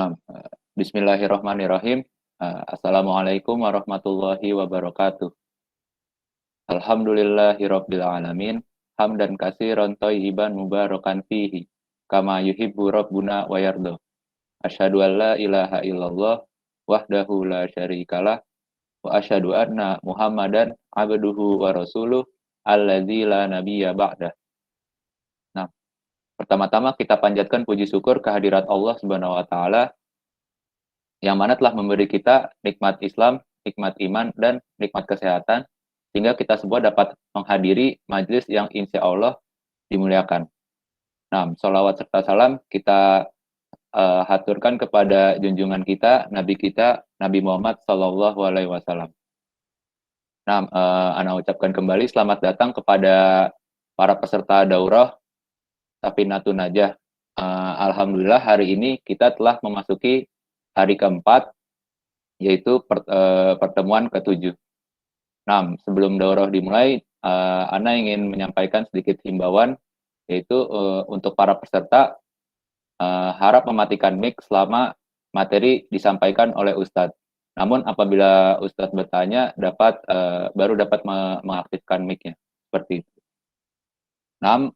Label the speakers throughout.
Speaker 1: Nah, bismillahirrahmanirrahim. Assalamualaikum warahmatullahi wabarakatuh. Alhamdulillahirabbil alamin. Hamdan katsiran thayyiban mubarakan fihi. Kama yuhibbu rabbuna wa yarda. Asyhadu an la ilaha illallah wahdahu la syarikalah wa asyhadu anna Muhammadan abduhu wa rasuluh alladzi la nabiyya ba'dah. Nah, pertama-tama kita panjatkan puji syukur kehadirat Allah Subhanahu wa taala yang mana telah memberi kita nikmat Islam, nikmat iman, dan nikmat kesehatan, sehingga kita semua dapat menghadiri majelis yang insya Allah dimuliakan. Nah, sholawat serta salam kita haturkan kepada junjungan kita, Nabi Muhammad Sallallahu Alaihi Wasallam. Nah, Ana ucapkan kembali selamat datang kepada para peserta daurah Safinatun Najah. Alhamdulillah hari ini kita telah memasuki hari keempat, yaitu pertemuan ke-7. Nah, sebelum daurah dimulai, Ana ingin menyampaikan sedikit himbauan, yaitu untuk para peserta, harap mematikan mic selama materi disampaikan oleh Ustadz. Namun apabila Ustadz bertanya, baru dapat mengaktifkan mic-nya, seperti itu. Nah,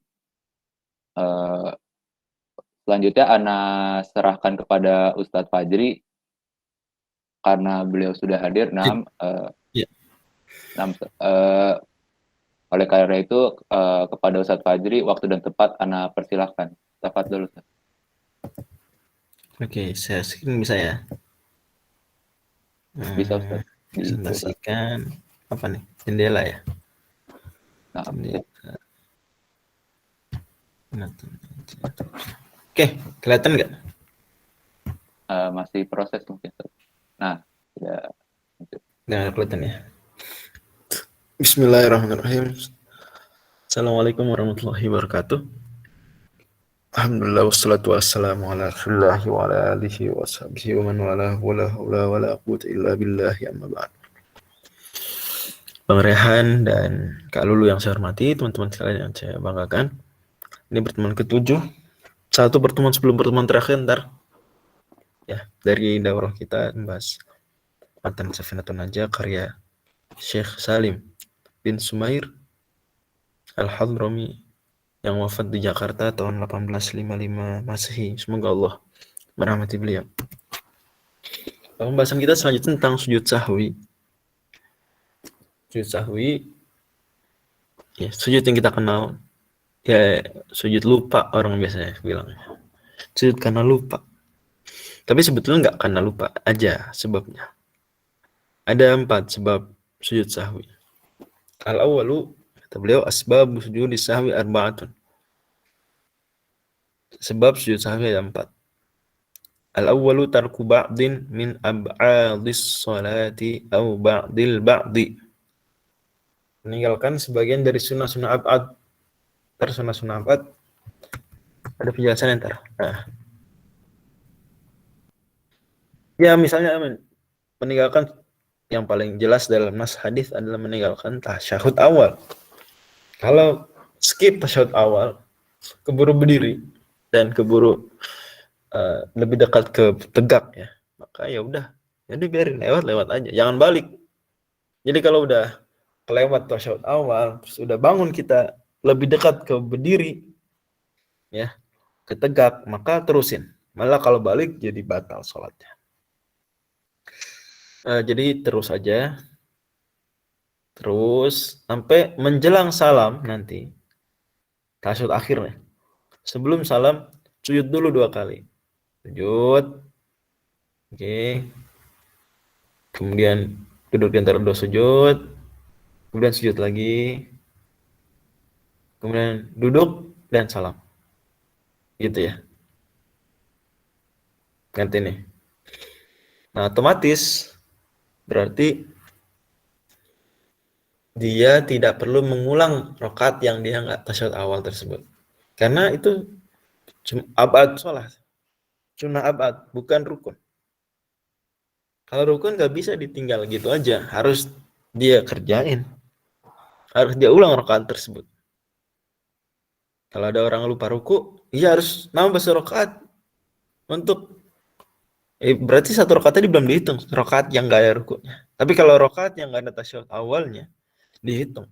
Speaker 1: selanjutnya Ana serahkan kepada Ustadz Fajri karena beliau sudah hadir. Oleh karena itu kepada Ustadz Fajri waktu dan tempat Ana persilahkan. Tafadhol Ustadz.
Speaker 2: Oke, saya screen bisa ya?
Speaker 1: Bisa Ustadz.
Speaker 2: Presentasikan apa nih? Jendela ya?
Speaker 1: Nah,
Speaker 2: jendela. Oke, kelihatan nggak?
Speaker 1: Masih proses mungkin. Nah, sudah.
Speaker 2: Nggak kelihatan ya. Bismillahirrahmanirrahim. Assalamualaikum warahmatullahi wabarakatuh. Alhamdulillah wassalatu wassalamu ala rasulillah wa ala alihi wa sahbihi wa man wala wala haula wala quwwata illa billahi amma ba'd. Bang Rehan dan Kak Lulu yang saya hormati, teman-teman sekalian yang saya banggakan. Ini pertemuan ke-7. Satu pertemuan sebelum pertemuan terakhir ntar ya, dari daurah kita membahas Matan Safinatun Najah karya Syekh Salim bin Sumair Al-Hadrami yang wafat di Jakarta tahun 1855 Masehi. Semoga Allah merahmati beliau. Pembahasan kita selanjutnya tentang sujud sahwi. Sujud sahwi, ya, sujud yang kita kenal, ya sujud lupa orang biasanya bilang. Sujud karena lupa. Tapi sebetulnya nggak karena lupa aja sebabnya. Ada 4 sebab sujud sahwi. Al-awwalu, kata beliau, asbabu sujudi sahwi arba'atun. Sebab sujud sahwi ada 4. Al-awwalu tarku ba'din min ab'adis salati au ba'dil ba'di. Meninggalkan sebagian dari sunnah-sunnah ab'ad. Sunnah-sunnah ab'ad ada penjelasan ntar. Nah. Ya misalnya meninggalkan, yang paling jelas dalam nas hadis adalah meninggalkan tasyahud awal. Kalau skip tasyahud awal, keburu berdiri dan keburu lebih dekat ke tegak ya, maka ya udah, jadi biarin lewat aja, jangan balik. Jadi kalau udah kelewat tasyahud awal, terus udah bangun kita lebih dekat ke berdiri ya, ke tegak, maka terusin. Malah kalau balik jadi batal sholatnya. Jadi terus aja, terus sampai menjelang salam nanti, tasyahud akhirnya. Sebelum salam sujud dulu 2 kali. Sujud, oke. Kemudian duduk di antara 2 sujud, kemudian sujud lagi, kemudian duduk dan salam. Gitu ya. Ganti nih. Nah, otomatis berarti dia tidak perlu mengulang rakaat yang dia nggak tasyahud awal tersebut. Karena itu abad sholat. Sunnah abad, bukan rukun. Kalau rukun nggak bisa ditinggal gitu aja, harus dia kerjain, harus dia ulang rakaat tersebut. Kalau ada orang lupa ruku, dia harus nambah serakaat untuk Berarti satu rakaat tadi belum dihitung, rakaat yang nggak ada rukuknya. Tapi kalau rakaat yang nggak ada tasyahud awalnya dihitung,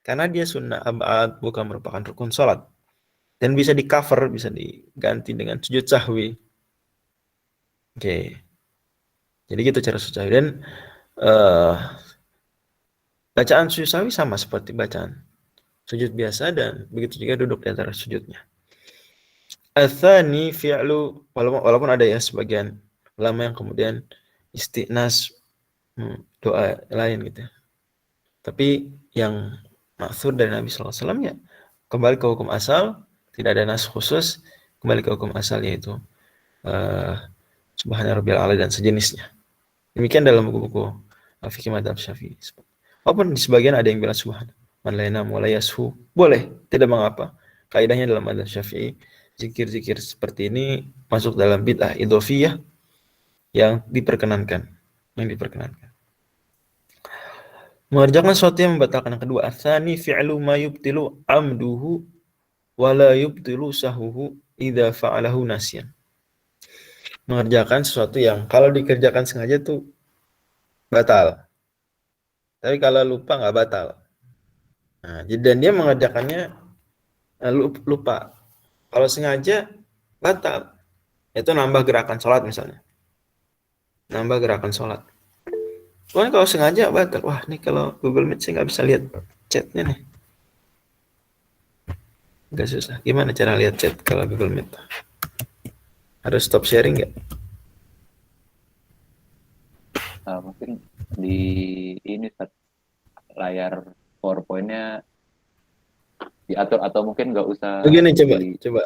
Speaker 2: karena dia sunnah abad, bukan merupakan rukun sholat, dan bisa di cover, bisa diganti dengan sujud sahwi. Oke, jadi gitu cara sujud sahwi. Dan bacaan sujud sahwi sama seperti bacaan sujud biasa, dan begitu juga duduk di antara sujudnya. Atsani fi'lu, walaupun ada ya sebagian ulama yang kemudian istinas doa lain gitu. Tapi yang maksud dari Nabi SAW ya kembali ke hukum asal, tidak ada nas khusus, kembali ke hukum asal yaitu Subhana Rabbiyal A'la dan sejenisnya. Demikian dalam buku-buku fikih madzhab Syafi'i. Walaupun di sebagian ada yang bilang subhana man la yanam wa la yashu, boleh, tidak mengapa. Kaidahnya dalam madzhab Syafi'i, zikir-zikir seperti ini masuk dalam bid'ah idhofiyah yang diperkenankan, mengerjakan sesuatu yang membatalkan. Yang kedua, atsani fi'lu ma yubtilu amduhu wa la yubtilu sahuhu idza fa'alahu nasyan. Mengerjakan sesuatu yang kalau dikerjakan sengaja tuh batal, tapi kalau lupa nggak batal. Nah, dan dia mengerjakannya lupa. Kalau sengaja batal. Itu nambah gerakan sholat misalnya. Nambah gerakan sholat. Cuman kalau sengaja batal. Wah, nih kalau Google Meet saya nggak bisa lihat chatnya nih. Agak susah. Gimana cara lihat chat kalau Google Meet? Harus stop sharing nggak?
Speaker 1: Mungkin di ini layar PowerPoint-nya diatur, atau mungkin nggak usah.
Speaker 2: Begini coba.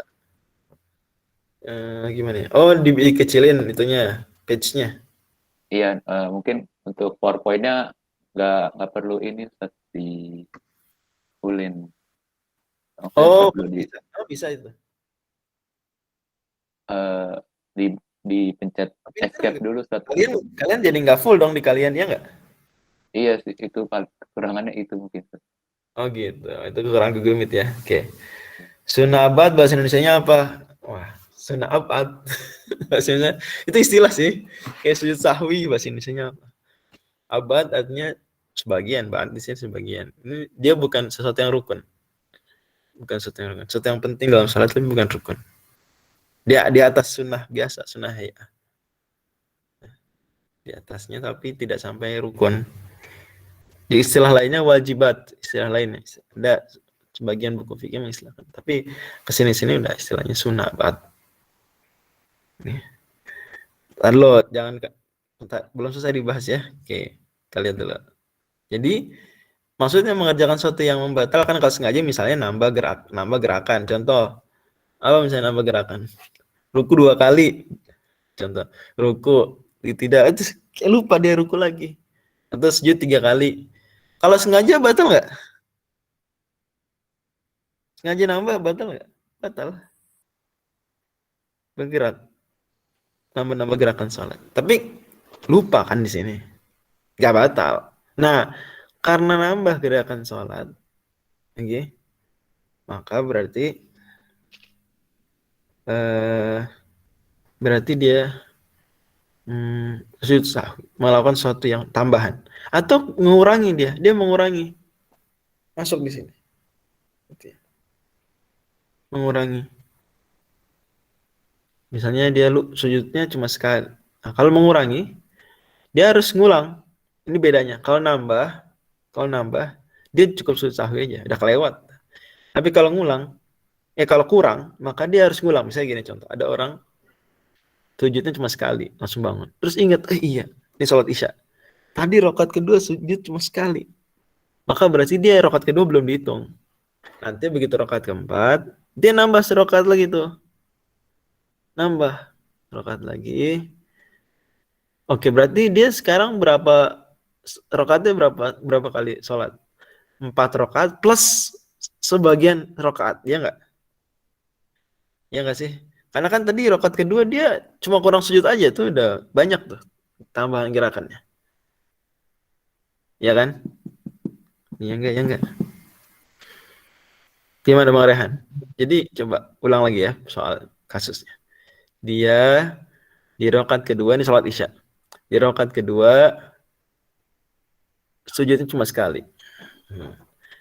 Speaker 2: Gimana ya? Oh, dikecilin itunya, page-nya.
Speaker 1: Iya, mungkin untuk PowerPoint-nya nggak perlu ini di fullin.
Speaker 2: Oh, bisa itu.
Speaker 1: Dipencet escape dulu Ustaz.
Speaker 2: Kalian jadi nggak full dong di kalian, ya nggak?
Speaker 1: Iya sih, itu kekurangannya itu mungkin.
Speaker 2: Oh gitu, itu kekurangan Google Meet ya. Oke. Sunnah abad bahasa Indonesianya apa? Wah, sunnah abad. Bahasa Indonesia itu istilah sih. Kayak sujud sahwi bahasa Indonesianya apa? Abad artinya sebagian, ba'disnya sebagian. Ini dia bukan sesuatu yang rukun. Bukan sesuatu yang rukun. Sesuatu yang penting dalam salat tapi bukan rukun. Dia di atas sunnah biasa, sunnah hayah. Di atasnya tapi tidak sampai rukun. Di istilah lainnya wajibat, istilah lainnya. Ada sebagian buku fikih mengistilahkan. Tapi kesini-sini udah istilahnya sunnah abad. Nih. Lalu jangan belum selesai dibahas ya. Oke, kita lihat dulu. Jadi maksudnya mengerjakan sesuatu yang membatalkan kalau sengaja, misalnya nambah gerakan. Contoh, apa misalnya nambah gerakan? Ruku 2 kali. Contoh, ruku tidak, itu lupa dia ruku lagi. Atau sujud 3 kali. Kalau sengaja batal nggak? Sengaja nambah batal nggak? Batal. Bergerak. Nambah gerakan sholat. Tapi lupa kan di sini. Nggak batal. Nah, karena nambah gerakan sholat, okay, maka berarti dia sujud sahwi, melakukan sesuatu yang tambahan atau mengurangi, dia mengurangi, masuk di sini, okay. Mengurangi, misalnya dia sujudnya cuma sekali. Nah, kalau mengurangi dia harus ngulang. Ini bedanya. Kalau nambah dia cukup sujud sahwi aja, udah kelewat. Tapi kalau ngulang, kalau kurang, maka dia harus ngulang. Misalnya gini contoh, ada orang sujudnya cuma sekali, langsung bangun. Terus ingat, iya, ini sholat isya. Tadi rakaat kedua sujud cuma sekali. Maka berarti dia rakaat kedua belum dihitung. Nanti begitu rakaat keempat, dia nambah serakaat lagi tuh. Nambah rakaat lagi. Oke, berarti dia sekarang rakaatnya berapa kali sholat? 4 rakaat plus sebagian rakaat, ya nggak? Ya nggak sih? Karena kan tadi rakaat kedua dia cuma kurang sujud aja tuh, udah banyak tuh tambahan gerakannya. Ya kan? Ya enggak. Gimana Bang Rehan? Jadi coba ulang lagi ya soal kasusnya. Dia Di rakaat kedua ini sholat isya. Di rakaat kedua sujudnya cuma sekali.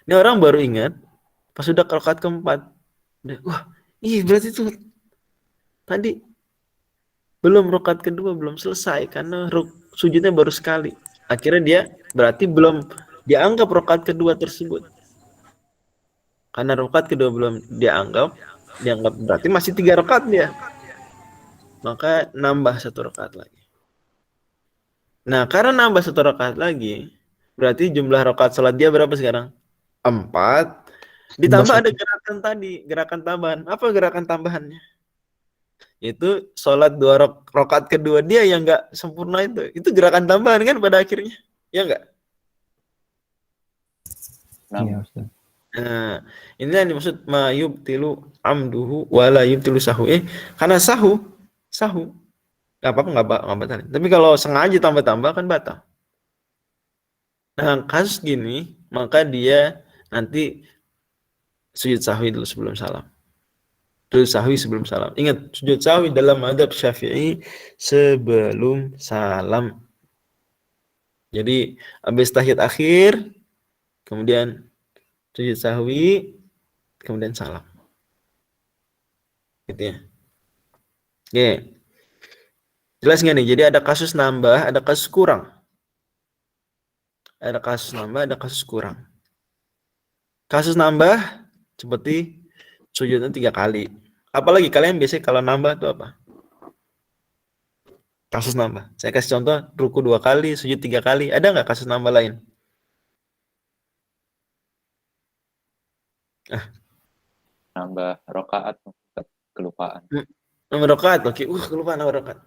Speaker 2: Ini orang baru ingat pas sudah ke rakaat keempat. Wah, berarti itu tadi belum rakaat kedua belum selesai karena sujudnya baru sekali. Akhirnya dia berarti belum dianggap rakaat kedua tersebut. Karena rakaat kedua belum dianggap berarti masih 3 rakaat dia. Maka nambah 1 rakaat lagi. Nah, karena nambah 1 rakaat lagi, berarti jumlah rakaat salat dia berapa sekarang? 4. Ditambah ada gerakan tadi, gerakan tambahan. Apa gerakan tambahannya? Itu sholat 2 rakaat kedua dia yang nggak sempurna itu gerakan tambahan kan pada akhirnya, ya nggak?
Speaker 1: Iya, Ustaz.
Speaker 2: Nah, ini yang dimaksud ma yubtilu amduhu wala yubtilu sahu. Karena sahu nggak apa-apa nggak batal. Tapi kalau sengaja tambah-tambah kan batal. Nah, kasus gini maka dia nanti sujud sahwi dulu sebelum salam. Sujud sahwi sebelum salam. Ingat, sujud sahwi dalam mazhab Syafi'i sebelum salam. Jadi habis tahiyat akhir, kemudian sujud sahwi, kemudian salam. Gitu ya. Oke. Jelas nggak nih? Jadi ada kasus nambah, ada kasus kurang. Ada kasus nambah, ada kasus kurang. Kasus nambah seperti sujudnya 3 kali. Apalagi kalian biasanya kalau nambah itu apa? Kasus nambah. Saya kasih contoh, ruku 2 kali, sujud 3 kali. Ada nggak kasus nambah lain?
Speaker 1: Nambah rakaat, kelupaan.
Speaker 2: Nomor rakaat, oke. Kelupaan nomor rakaat.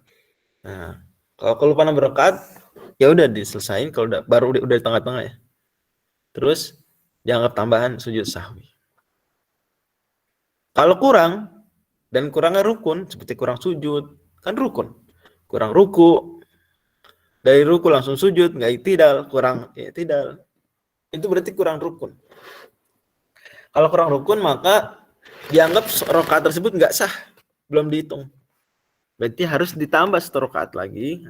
Speaker 2: Nah, kalau kelupaan nomor rakaat, ya udah diselesain. Kalau baru udah di tengah-tengah ya. Terus dianggap tambahan sujud sahwi. Kalau kurang dan kurangnya rukun, seperti kurang sujud, kan rukun. Kurang ruku, dari ruku langsung sujud, nggak iktidal, kurang iktidal. Itu berarti kurang rukun. Kalau kurang rukun maka dianggap rakaat tersebut nggak sah, belum dihitung. Berarti harus ditambah 1 rakaat lagi.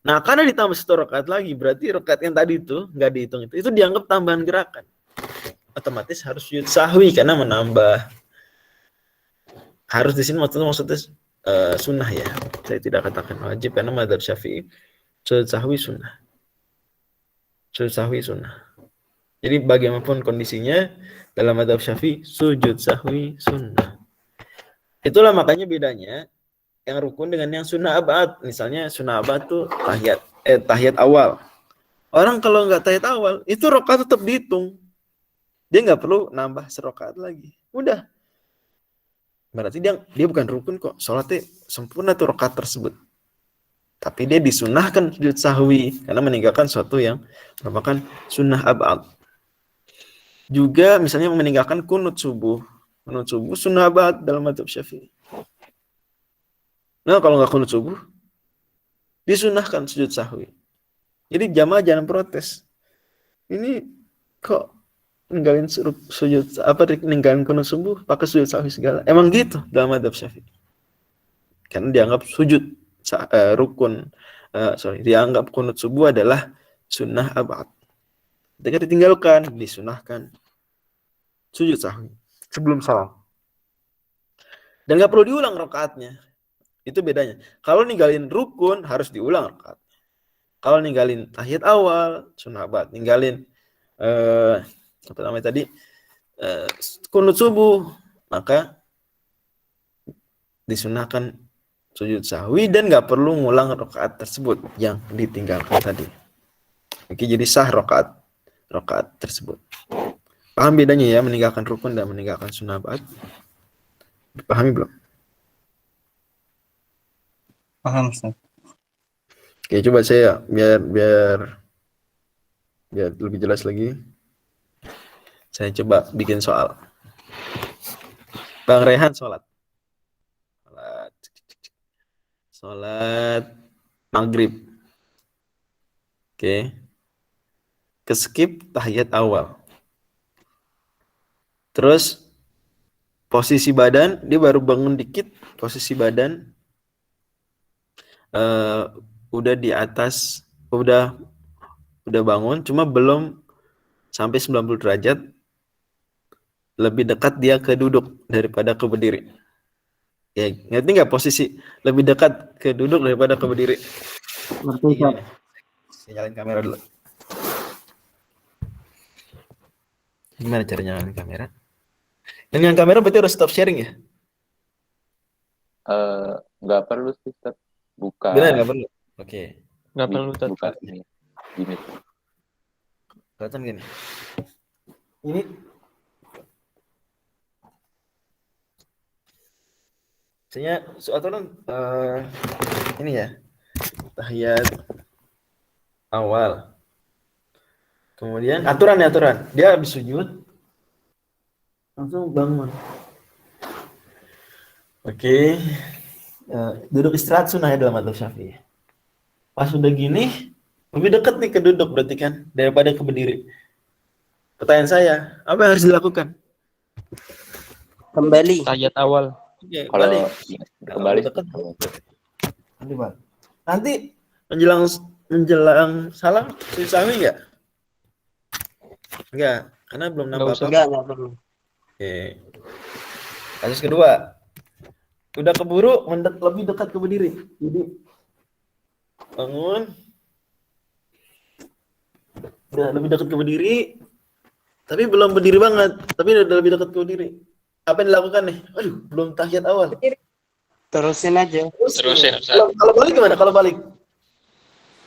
Speaker 2: Nah, karena ditambah 1 rakaat lagi, berarti rakaat yang tadi itu nggak dihitung itu dianggap tambahan gerakan. Otomatis harus sujud sahwi karena menambah. Harus di sini maksudnya sunnah ya. Saya tidak katakan wajib karena mazhab Syafi'i sujud sahwi sunnah. Sujud sahwi sunnah. Jadi bagaimanapun kondisinya dalam mazhab Syafi'i sujud sahwi sunnah. Itulah makanya bedanya yang rukun dengan yang sunnah abad. Misalnya sunnah abad tuh tahiyat awal. Orang kalau nggak tahiyat awal, itu rakaat tetap dihitung. Dia nggak perlu nambah 1 rakaat lagi. Udah. Berarti dia bukan rukun kok. Sholatnya sempurna tuh rakaat tersebut. Tapi dia disunahkan sujud sahwi karena meninggalkan sesuatu yang merupakan sunnah abad. Juga misalnya meninggalkan kunut subuh. Kunut subuh sunnah abad dalam mazhab Syafi'i. Nah, kalau nggak kunut subuh, disunahkan sujud sahwi. Jadi jamaah jangan protes. Ini kok ninggalin ninggalin kunut subuh pakai sujud sahwi segala. Emang gitu dalam mazhab Syafi'i. Karena dianggap sujud rukun dianggap kunut subuh adalah sunnah abad. Ketika ditinggalkan, disunahkan sujud sahwi sebelum salam. Dan nggak perlu diulang rakaatnya. Itu bedanya. Kalau ninggalin rukun harus diulang rakaat. Kalau ninggalin tahiyat awal, sunnah abad. Ninggalin apa namanya tadi? Kunut subuh, maka disunahkan sujud sahwi dan nggak perlu ngulang rakaat tersebut yang ditinggalkan tadi. Oke, jadi sah rakaat tersebut. Paham bedanya ya meninggalkan rukun dan meninggalkan sunnah abad? Dipahami belum?
Speaker 3: Paham, Ustaz.
Speaker 2: Oke, coba saya biar lebih jelas lagi. Saya coba bikin soal. Bang Rehan sholat maghrib. Oke. Keskip tahiyat awal. Terus posisi badan, dia baru bangun dikit, posisi badan eh, udah di atas, udah bangun, cuma belum sampai 90 derajat, lebih dekat dia ke duduk daripada ke berdiri. Ya, ngerti nggak posisi lebih dekat ke duduk daripada ke berdiri?
Speaker 3: Ngerti,
Speaker 2: Iya.
Speaker 3: Ustaz.
Speaker 2: Saya nyalain kamera dulu. Gimana cara nyalain kamera? Yang kamera berarti harus stop sharing ya?
Speaker 1: Nggak perlu sih, Ustaz. Buka
Speaker 2: Benar nggak perlu? Oke.
Speaker 3: Nggak perlu, Ustaz.
Speaker 1: buka ini limit.
Speaker 2: Kelihatan gini. Ini misalnya suatu ini ya, tahiyat awal. Kemudian aturan. Dia habis sujud langsung bangun. Oke. Duduk istirahat sunnah ya dalam madzhab Syafi'i. Pas udah gini, lebih dekat nih ke duduk berarti kan daripada ke berdiri. Pertanyaan saya, apa yang harus dilakukan?
Speaker 4: Kembali.
Speaker 3: Tahiyat awal.
Speaker 2: Oke,
Speaker 1: Kalau
Speaker 2: balik.
Speaker 1: kembali
Speaker 2: Dekat. Nanti, Pak. Nanti menjelang salam sujud sahwi enggak? Enggak, karena belum nambah apa.
Speaker 4: Enggak perlu.
Speaker 2: Oke. Kasus kedua. Udah keburu lebih dekat ke berdiri. Jadi bangun. Udah lebih dekat ke berdiri. Tapi belum berdiri banget, tapi udah lebih dekat ke berdiri. Apa yang dilakukan nih? Aduh, belum tahiyat awal.
Speaker 4: Terusin aja.
Speaker 3: Terusin, Ustaz.
Speaker 2: Kalau balik gimana? Kalau balik?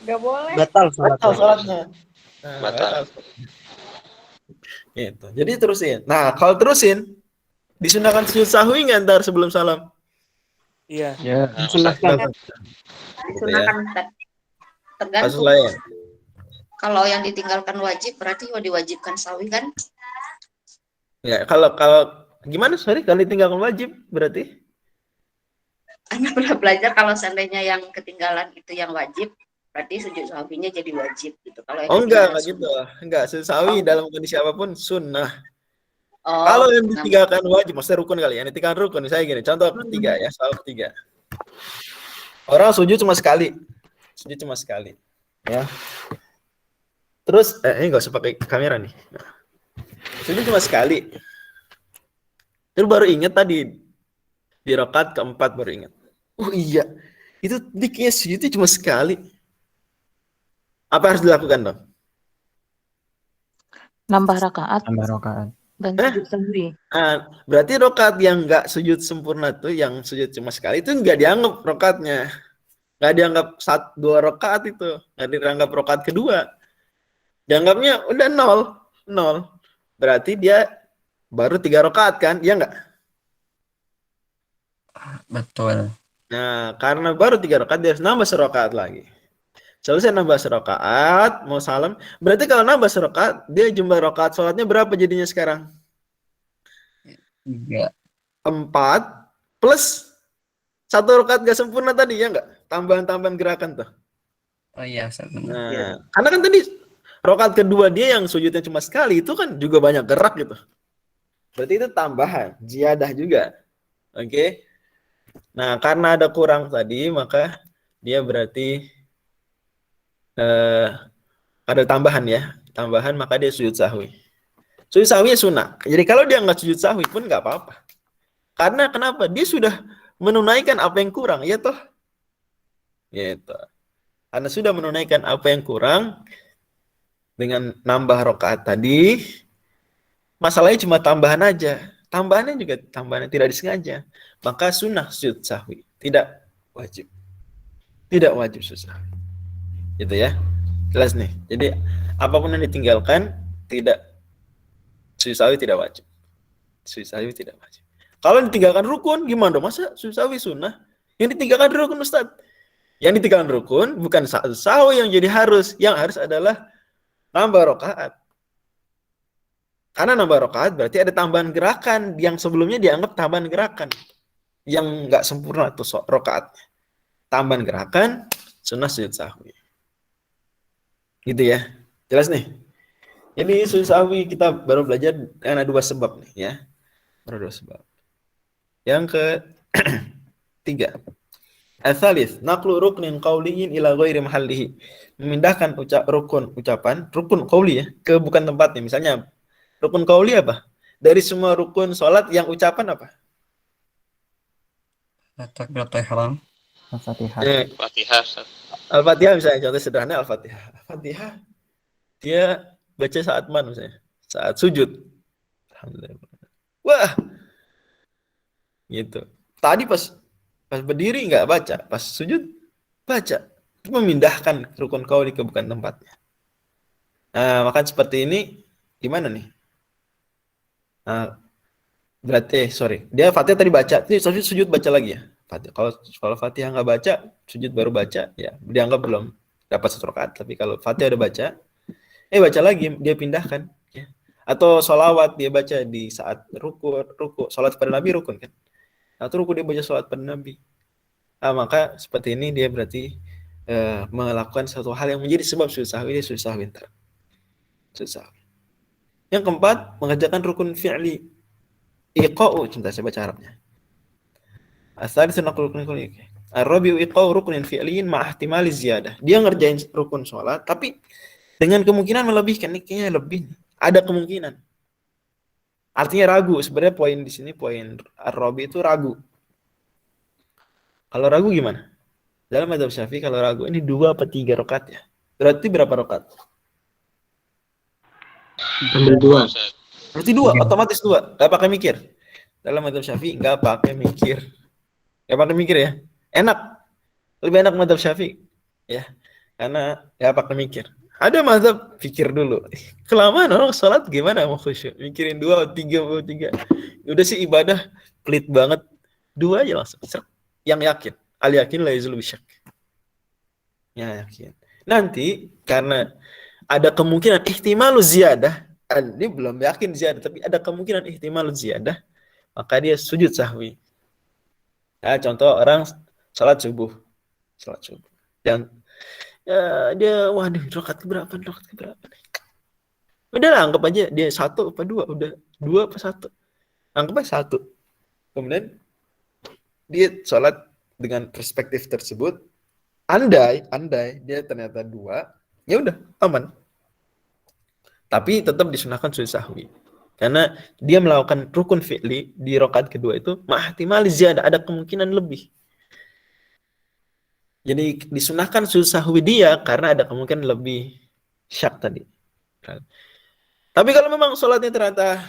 Speaker 5: Nggak boleh.
Speaker 4: Batal
Speaker 2: Batal
Speaker 4: salatnya.
Speaker 2: sholatnya. Nah,
Speaker 3: Batal.
Speaker 2: Gitu. Jadi terusin. Nah, kalau terusin disunahkan sujud sahwi nggak ntar sebelum salam?
Speaker 4: Iya.
Speaker 3: Ya,
Speaker 4: Sunahkan.
Speaker 5: Disunahkan, Ustaz.
Speaker 2: Kasus
Speaker 5: Tergantung.
Speaker 2: lain.
Speaker 5: Kalau yang ditinggalkan wajib berarti diwajibkan sawi kan?
Speaker 2: Ya, kalau gimana? Sorry, kalau ditinggalkan wajib berarti?
Speaker 5: Anda pernah belajar kalau seandainya yang ketinggalan itu yang wajib, berarti sujud sawinya jadi wajib gitu. Kalau yang
Speaker 2: Oh enggak
Speaker 5: ketinggalan
Speaker 2: gitu. Enggak, sujud sahwi dalam kondisi apapun sunnah.
Speaker 5: Oh,
Speaker 2: Kalau yang
Speaker 5: nah,
Speaker 2: ditinggalkan wajib, maksudnya rukun kali ya. Yang ditinggalkan rukun, misalnya gini, contoh ketiga ya, soal ketiga. Orang sujud cuma sekali. Sujud cuma sekali. Ya. Terus, ini nggak usah pakai kamera nih. Nah, sujud cuma sekali. Terus baru ingat tadi, di rakaat keempat baru ingat. Oh iya, itu diknya sujudnya cuma sekali. Apa harus dilakukan dong?
Speaker 6: Nambah rakaat
Speaker 3: tambah rakaat.
Speaker 6: dan sujud sahwi.
Speaker 2: Berarti rakaat yang nggak sujud sempurna tuh, yang sujud cuma sekali itu nggak dianggap rakaatnya. Nggak dianggap 2 rakaat itu. Nggak dianggap rakaat kedua. Dianggapnya udah 0. Berarti dia baru 3 rakaat kan? Iya nggak?
Speaker 4: Betul.
Speaker 2: Nah, karena baru 3 rakaat, dia harus nambah 1 rakaat lagi. Selesai nambah 1 rakaat, mau salam. Berarti kalau nambah 1 rakaat, dia jumlah rakaat sholatnya berapa jadinya sekarang?
Speaker 4: 3.
Speaker 2: 4 plus 1 rakaat gak sempurna tadi, ya nggak? Tambahan-tambahan gerakan tuh.
Speaker 4: Oh iya, Ustaz.
Speaker 2: Nah, karena kan tadi rakaat kedua dia yang sujudnya cuma sekali, itu kan juga banyak gerak gitu. Berarti itu tambahan, ziyadah juga. Oke. Nah, karena ada kurang tadi, maka dia berarti ada tambahan ya. Tambahan, maka dia sujud sahwi. Sujud sahwi sunnah. Jadi kalau dia nggak sujud sahwi pun nggak apa-apa. Karena kenapa? Dia sudah menunaikan apa yang kurang, ya toh? Gitu. Karena sudah menunaikan apa yang kurang dengan nambah rakaat tadi, masalahnya cuma tambahan aja. Tambahannya juga tambahan yang tidak disengaja. Maka sunnah sujud sahwi, tidak wajib. Tidak wajib sujud sahwi. Gitu ya. Jelas nih. Jadi apapun yang ditinggalkan tidak sujud sahwi tidak wajib. Sujud sahwi tidak wajib. Kalau ditinggalkan rukun gimana dong? Masa sujud sahwi sunnah? Yang ditinggalkan rukun, Ustaz. Yang ditinggalkan rukun bukan sujud sahwi yang jadi harus. Yang harus adalah nambah rakaat. Karena nambah rakaat berarti ada tambahan gerakan yang sebelumnya dianggap tambahan gerakan yang nggak sempurna tuh rakaatnya. Tambahan gerakan sunnah sujud sahwi. Gitu ya. Jelas nih. Jadi sujud sahwi kita baru belajar karena 2 sebab nih ya. Baru 2 sebab. Yang ke 3. Al-thalits, naqlu ruknin qawliyin ila ghairi mahallihi. Memindahkan rukun qauli ya, ke bukan tempatnya. Misalnya, rukun qauli apa? Dari semua rukun sholat yang ucapan apa?
Speaker 4: Takbiratul ihram.
Speaker 7: Al-Fatihah.
Speaker 3: Fatihah, Ustaz.
Speaker 2: Al-Fatihah misalnya, contoh sederhana Al-Fatihah. Al-Fatihah, dia baca saat mana misalnya? Saat sujud. Alhamdulillah. Wah, gitu. Tadi pas berdiri nggak baca, pas sujud baca. Itu memindahkan rukun qauli ke bukan tempatnya. Nah, maka seperti ini gimana nih? Nah, berarti dia Fatihah tadi baca, tapi sujud baca lagi ya. Kalau Fatihah nggak baca, sujud baru baca, ya dianggap belum dapat 1 rakaat. Tapi kalau Fatihah udah baca, baca lagi, dia pindahkan. Ya. Atau sholawat dia baca di saat ruku, sholat pada Nabi rukun kan? Atau ruku dia baca sholat pada Nabi. Nah, maka seperti ini dia berarti melakukan satu hal yang menjadi sebab sujud sahwi, dia sujud sahwi ntar. Sujud sahwi. Yang keempat, mengerjakan rukun fi'li. Iqa'u, cinta saya baca Arabnya. As-salisu naqlu rukun fi'li. Ar-rabi'u iqa'u rukunin fi'liyin ma'ahtimali ziyadah. Dia ngerjain rukun sholat, tapi dengan kemungkinan melebihkan. Ini kayaknya lebih. Ada kemungkinan. Artinya ragu. Sebenarnya poin di sini, poin Ar-Rabi itu ragu. Kalau ragu gimana? Dalam mazhab Syafi'i kalau ragu ini 2 atau 3 rakaat ya. Berarti berapa rakaat?
Speaker 3: Ambil 2.
Speaker 2: Berarti 2, otomatis 2. Enggak pakai mikir. Dalam mazhab Syafi'i enggak pakai mikir. Enggak pakai mikir ya. Enak. Lebih enak mazhab Syafi'i. Ya. Karena enggak pakai mikir. Ada mazhab pikir dulu. Kelamaan orang sholat gimana mau khusyuk? Mikirin 2 atau 3. Udah sih ibadah pelit banget. 2 aja langsung. Yang yakin. Al-yakin la yazulu bisyak. Ya yakin. Nanti karena ada kemungkinan ihtimalu ziyadah, dia belum yakin ziyadah, tapi ada kemungkinan ihtimalu ziyadah, maka dia sujud sahwi. Ya, contoh orang salat subuh. Dan dia waduh rakaat keberapa? Udah lah, anggap aja dia 1 apa 2, udah 2 apa 1. Anggap aja 1. Kemudian dia salat dengan perspektif tersebut, andai dia ternyata 2, ya udah aman. Tapi tetap disunahkan sujud sahwi. Karena dia melakukan rukun fi'li di rakaat kedua itu ma'ahtimali ziyadah, ada kemungkinan lebih. Jadi disunahkan sujud sahwi dia karena ada kemungkinan lebih syak tadi. Tapi kalau memang sholatnya ternyata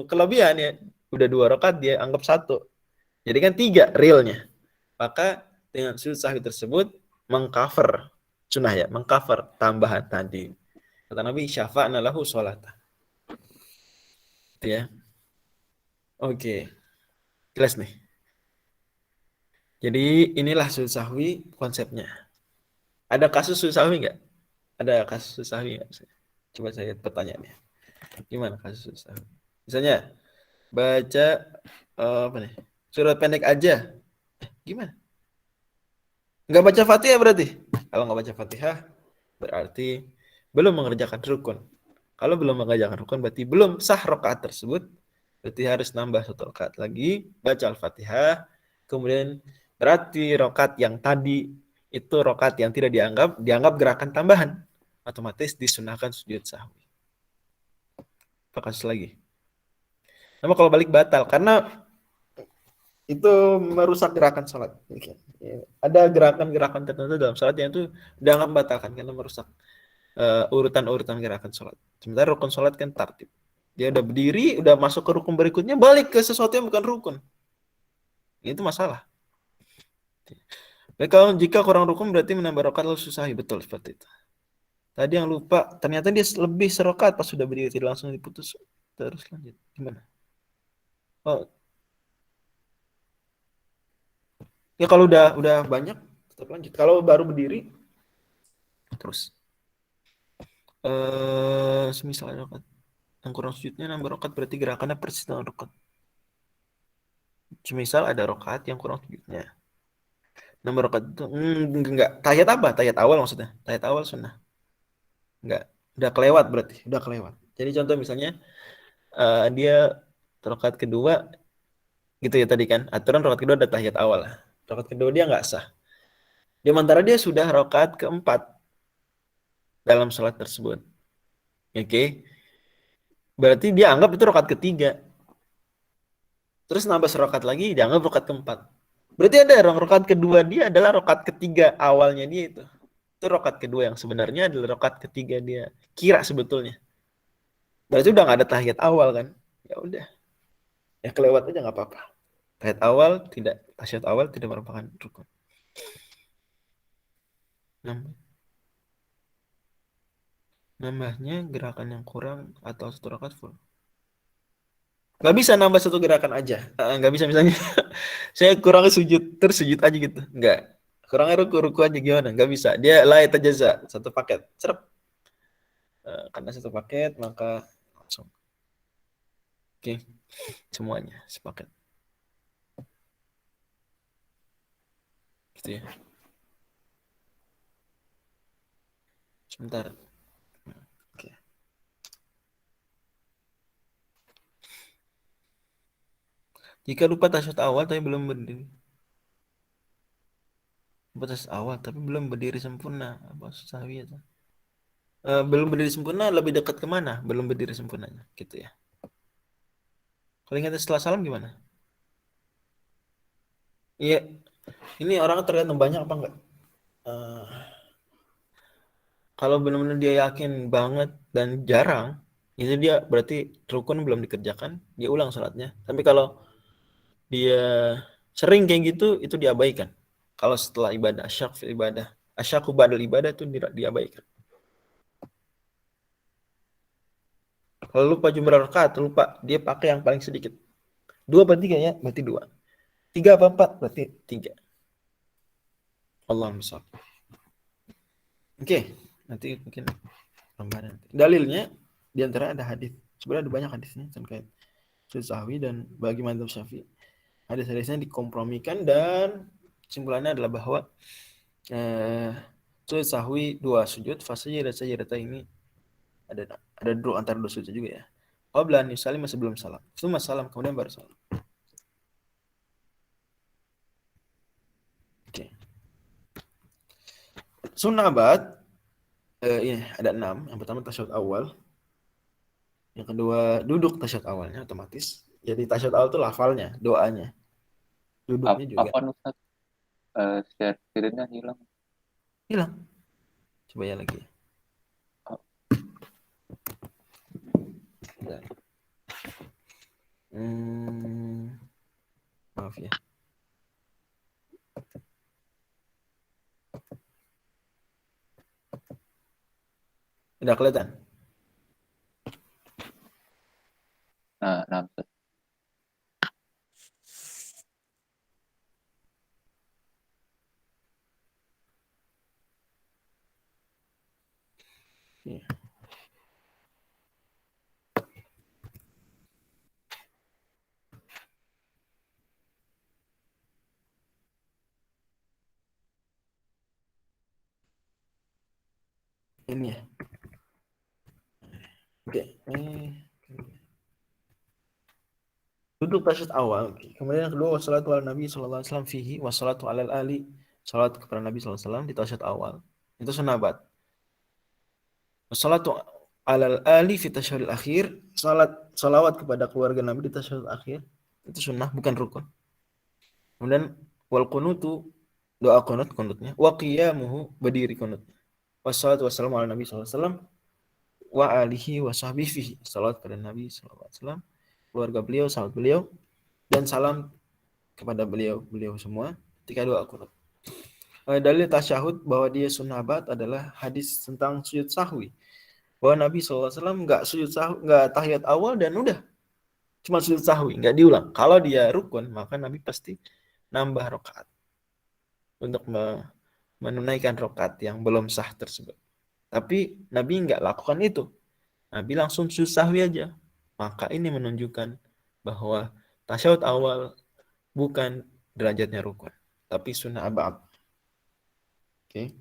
Speaker 2: kelebihan ya, udah 2 rakaat dia anggap 1. Jadi kan 3 realnya. Maka dengan sujud sahwi tersebut mengcover sunnah ya, mengcover tambahan tadi. Kata Nabi, syafa'na lahu sholata. Itu ya. Oke. Jelas nih. Jadi inilah sujud sahwi konsepnya. Ada kasus sujud sahwi nggak? Ada kasus sujud sahwi nggak? Coba saya lihat pertanyaannya. Gimana kasus sujud sahwi? Misalnya baca apa nih? Surat pendek aja. Gimana? Nggak baca Fatihah berarti? Kalau nggak baca Fatihah berarti belum mengerjakan rukun. Kalau belum mengerjakan rukun berarti belum sah rakaat tersebut. Berarti harus nambah 1 rakaat lagi, baca Al-Fatihah, kemudian berarti rakaat yang tadi itu rakaat yang tidak dianggap gerakan tambahan. Otomatis disunahkan sujud sahwi. Apa kasus lagi? Nama kalau balik batal karena itu merusak gerakan sholat. Ada gerakan-gerakan tertentu dalam sholat yang itu dianggap membatalkan karena merusak urutan-urutan gerakan sholat. Sementara rukun sholat kan tartib. Dia udah berdiri, udah masuk ke rukun berikutnya, balik ke sesuatu yang bukan rukun. Itu masalah. Kalau jika kurang rukun berarti menambah rakaat lalu susahi, betul seperti itu. Tadi yang lupa, ternyata dia lebih serokat pas sudah berdiri, tidak langsung diputus. Terus lanjut, gimana? Oh, ya kalau udah banyak tetap lanjut. Kalau baru berdiri terus. Semisal ada rakaat yang kurang sujudnya nambah rakaat berarti gerakannya persis dengan rakaat. Semisal ada rakaat yang kurang sujudnya. Nambah rakaat itu enggak. Tahiyat apa? Tahiyat awal maksudnya. Tahiyat awal sunnah. Enggak. Udah kelewat berarti, udah kelewat. Jadi contoh misalnya dia rakaat kedua gitu ya tadi kan. Aturan rakaat kedua ada tahiyat awal. Rakaat kedua dia nggak sah. Sementara dia sudah rakaat keempat dalam sholat tersebut. Oke. Berarti dia anggap itu rakaat ketiga. Terus nambah serakaat lagi, dianggap rakaat keempat. Berarti ada rakaat kedua dia adalah rakaat ketiga awalnya dia itu. Itu rakaat kedua yang sebenarnya adalah rakaat ketiga dia. Kira sebetulnya. Berarti udah nggak ada tahiyat awal kan? Ya udah. Ya kelewat aja nggak apa-apa. Tahiyat awal tidak merupakan rukun. Nambahnya gerakan yang kurang atau satu rakaat full. Nggak bisa nambah satu gerakan aja. Nggak bisa misalnya saya kurang sujud terus sujud aja gitu. Nggak. Kurangnya ruku aja gimana? Nggak bisa. Dia layat aja satu paket. Cerep. Karena satu paket maka langsung. Oke. Semuanya sepaket. Gitu ya. Sebentar. Oke. Jika lupa tasyahud awal tapi belum berdiri. Lupa tasyahud awal tapi belum berdiri sempurna. Apa susah ya? Belum berdiri sempurna lebih dekat kemana? Belum berdiri sempurnanya. Gitu ya. Kalau ingat setelah salam gimana? Iya. Ini orang tergantung banyak apa enggak? Kalau benar-benar dia yakin banget dan jarang, itu dia berarti rukun belum dikerjakan, dia ulang salatnya. Tapi kalau dia sering kayak gitu, itu diabaikan. Kalau setelah ibadah, asyaku ba'dal ibadah itu diabaikan. Kalau lupa jumlah rakaat, lupa dia pakai yang paling sedikit. 2 apa 3 ya? Berarti 2. 3 apa 4? Berarti 3. Allahumma shalli. Oke, nanti mungkin tambahan. Dalilnya di antara ada hadis. Sebenarnya ada banyak hadisnya terkait sujud sahwi dan bagi madzhab Syafi'i. Hadis-hadisnya dikompromikan dan kesimpulannya adalah bahwa sujud sahwi 2 sujud, fasajdah dan sajdah ini ada dua antara 2 sujud juga ya. Qabla an yusallim sebelum salam. Sebelum salam kemudian baru salam. Oke. Sunnah abad ini ada 6. Yang pertama tasyahud awal. Yang kedua duduk tasyahud awalnya otomatis. Jadi tasyahud awal itu lafalnya, doanya. Duduknya juga.
Speaker 1: Apa Ustaz? Share screen-nya hilang.
Speaker 2: Hilang. Coba ya lagi. Maaf ya. Udah kelihatan?
Speaker 1: Nah, Ustaz.
Speaker 2: Iya. Ini ya. Oke. Duduk tasyahud awal. Kemudian yang kedua wassalatu ala Nabi sallallahu alaihi wasallam fihi wassalatu alal ali. Salat kepada Nabi sallallahu alaihi wasallam di tasyahud awal. Itu sunnah abad. Wassalatu alal ali fi tasyahudil akhir. Salawat kepada keluarga Nabi di tasyahud akhir. Itu sunnah bukan rukun. Kemudian wal qunutu doa qunutnya wa qiyamuhu berdiri qunut. Wassalatu wassalamu ala Nabi sallallahu alaihi wasallam wa alihi wa sahbihi fihi. Salat kepada Nabi sallallahu alaihi wasallam, keluarga beliau, sahabat beliau, dan salam kepada beliau semua ketika doa qunut. Dalil tasyahud bahwa dia sunnah abad adalah hadis tentang sujud sahwi. Bahwa Nabi SAW nggak sujud sahwi, nggak tahiyat awal dan udah cuma sujud sahwi, nggak diulang. Kalau dia rukun, maka Nabi pasti nambah rakaat untuk menunaikan rakaat yang belum sah tersebut. Tapi Nabi nggak lakukan itu. Nabi langsung sujud sahwi aja. Maka ini menunjukkan bahwa tasyahud awal bukan derajatnya rukun, tapi sunnah abad. Oke.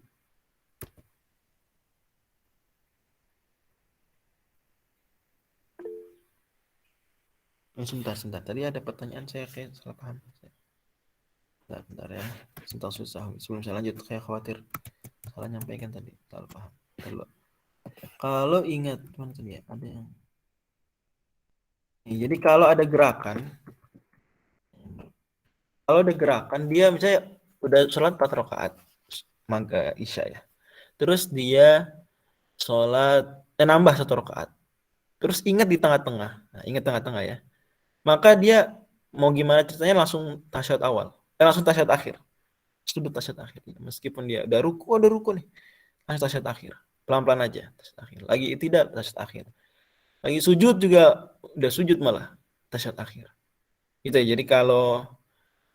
Speaker 2: Sebentar. Tadi ada pertanyaan saya kayak salah paham. Bentar ya. Tentang susah. Sebelum saya lanjut, saya khawatir salah nyampaikan tadi. Salah paham. Bentar. Kalau ingat, mana tadi ya? Ada yang. Jadi kalau ada gerakan, dia misalnya udah sholat 4 rakaat maghrib isya ya. Terus dia sholat nambah 1 rakaat. Terus ingat di tengah-tengah. Nah, ingat tengah-tengah ya. Maka dia mau gimana ceritanya langsung tasyahud awal. Langsung tasyahud akhir. Sudut tasyahud akhir. Meskipun dia udah ruku nih. Langsung tasyahud akhir. Pelan-pelan aja tasyahud akhir. Lagi tidak tasyahud akhir. Lagi sujud juga udah sujud malah tasyahud akhir. Gitu ya. Jadi kalau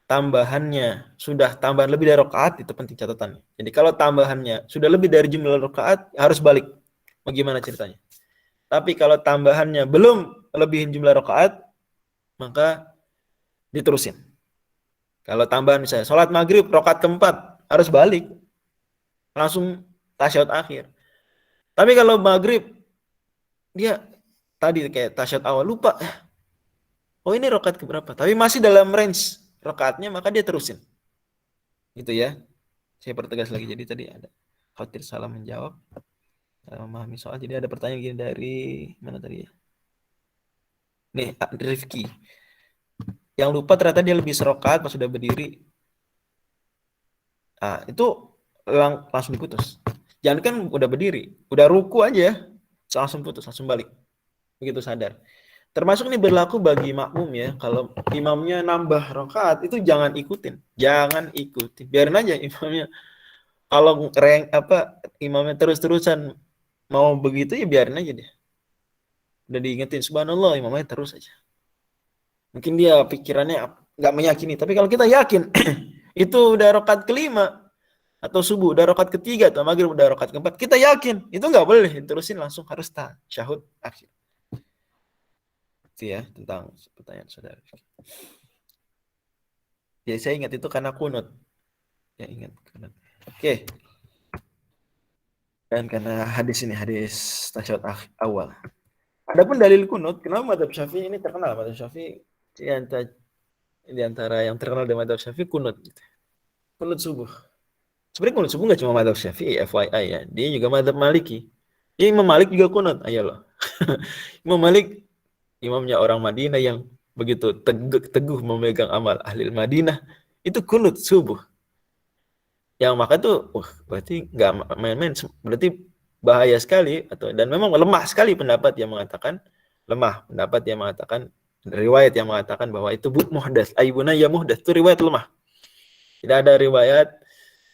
Speaker 2: tambahannya sudah tambahan lebih dari rakaat, itu penting catatannya. Jadi kalau tambahannya sudah lebih dari jumlah rakaat, harus balik. Bagaimana ceritanya? Tapi kalau tambahannya belum lebihin jumlah rakaat, maka diterusin. Kalau tambahan misalnya sholat maghrib rakaat keempat, harus balik. Langsung tasyahud akhir. Tapi kalau maghrib dia tadi kayak tasyahud awal lupa. Oh ini rakaat keberapa? Tapi masih dalam range rakaatnya, maka dia terusin. Gitu ya. Saya pertegas lagi. Jadi tadi ada khawatir salah menjawab, salah memahami soal. Jadi ada pertanyaan gini dari mana tadi ya? Nih, Rifki. Yang lupa ternyata dia lebih serokat pas sudah berdiri. Ah, itu langsung diputus. Jangan kan udah berdiri, udah ruku aja, langsung putus, langsung balik. Begitu sadar. Termasuk ini berlaku bagi makmum ya. Kalau imamnya nambah rakaat itu jangan ikutin. Biarin aja imamnya. Kalau imamnya terus-terusan mau begitu ya biarin aja dia. Udah diingetin subhanallah, imamnya terus aja. Mungkin dia pikirannya nggak meyakini. Tapi kalau kita yakin itu udah rakaat kelima atau subuh udah rakaat ketiga atau maghrib udah rakaat keempat, kita yakin itu nggak boleh terusin, langsung harus tasyahud akhir. Itu ya tentang pertanyaan saudara. Ya saya ingat itu karena kunut. Ya ingat kunut. Oke. Dan karena hadis tasyahud awal. Adapun dalil kunut, kenapa madzhab Syafi'i ini terkenal? Madzhab Syafi'i di antara yang terkenal di madzhab Syafi'i kunut. Kunut subuh. Sebenarnya kunut subuh nggak cuma madzhab Syafi'i, FYI ya. Dia juga madzhab Maliki. Ya, Imam Malik juga kunut. Ayo loh. Imam Malik imamnya orang Madinah yang begitu teguh memegang amal ahli Madinah, itu kunut subuh. Yang maka tuh berarti nggak main-main, berarti bahaya sekali dan memang lemah sekali pendapat yang mengatakan riwayat yang mengatakan bahwa itu muhdats, aibuna ya muhdats, itu riwayat lemah. Tidak ada riwayat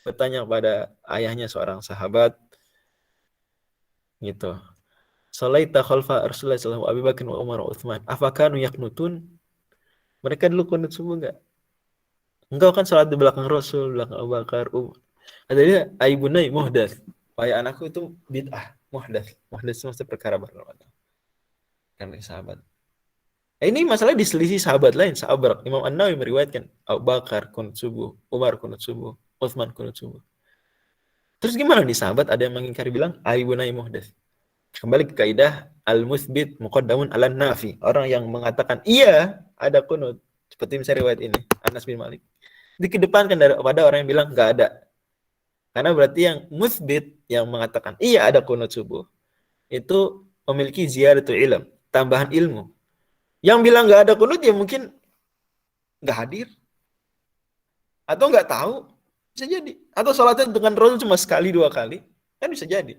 Speaker 2: bertanya kepada ayahnya seorang sahabat gitu. Salaita khalfa Rasulullah sallallahu alaihi wasallam Abu Bakar wa Umar wa Utsman. Afakanu yaqnutun? Mereka dulu kunut subuh enggak? Engkau kan salat di belakang Rasul, belakang Abu Bakar, Umar. Kata dia, aibunai muhdats. Wahai anakku itu bid'ah, muhdats. Muhdats itu maksudnya perkara baru. Karena sahabat. Ini masalah diselisih sahabat lain, sahabat. Imam An-Nawawi meriwayatkan Abu Bakar kunut subuh, Umar kunut subuh, Utsman kunut subuh. Terus gimana nih sahabat ada yang mengingkari bilang aibunai muhdats? Kembali ke kaidah al-mutsbit muqaddamun 'alan nafi. Orang yang mengatakan iya ada kunut, seperti misalnya riwayat ini Anas bin Malik, dikedepankan daripada orang yang bilang enggak ada. Karena berarti yang mutsbit yang mengatakan iya ada kunut subuh itu memiliki ziyadatul ilm, tambahan ilmu. Yang bilang enggak ada kunut ya mungkin enggak hadir atau enggak tahu, bisa jadi. Atau salatnya dengan Rasul cuma sekali 2 kali, kan bisa jadi.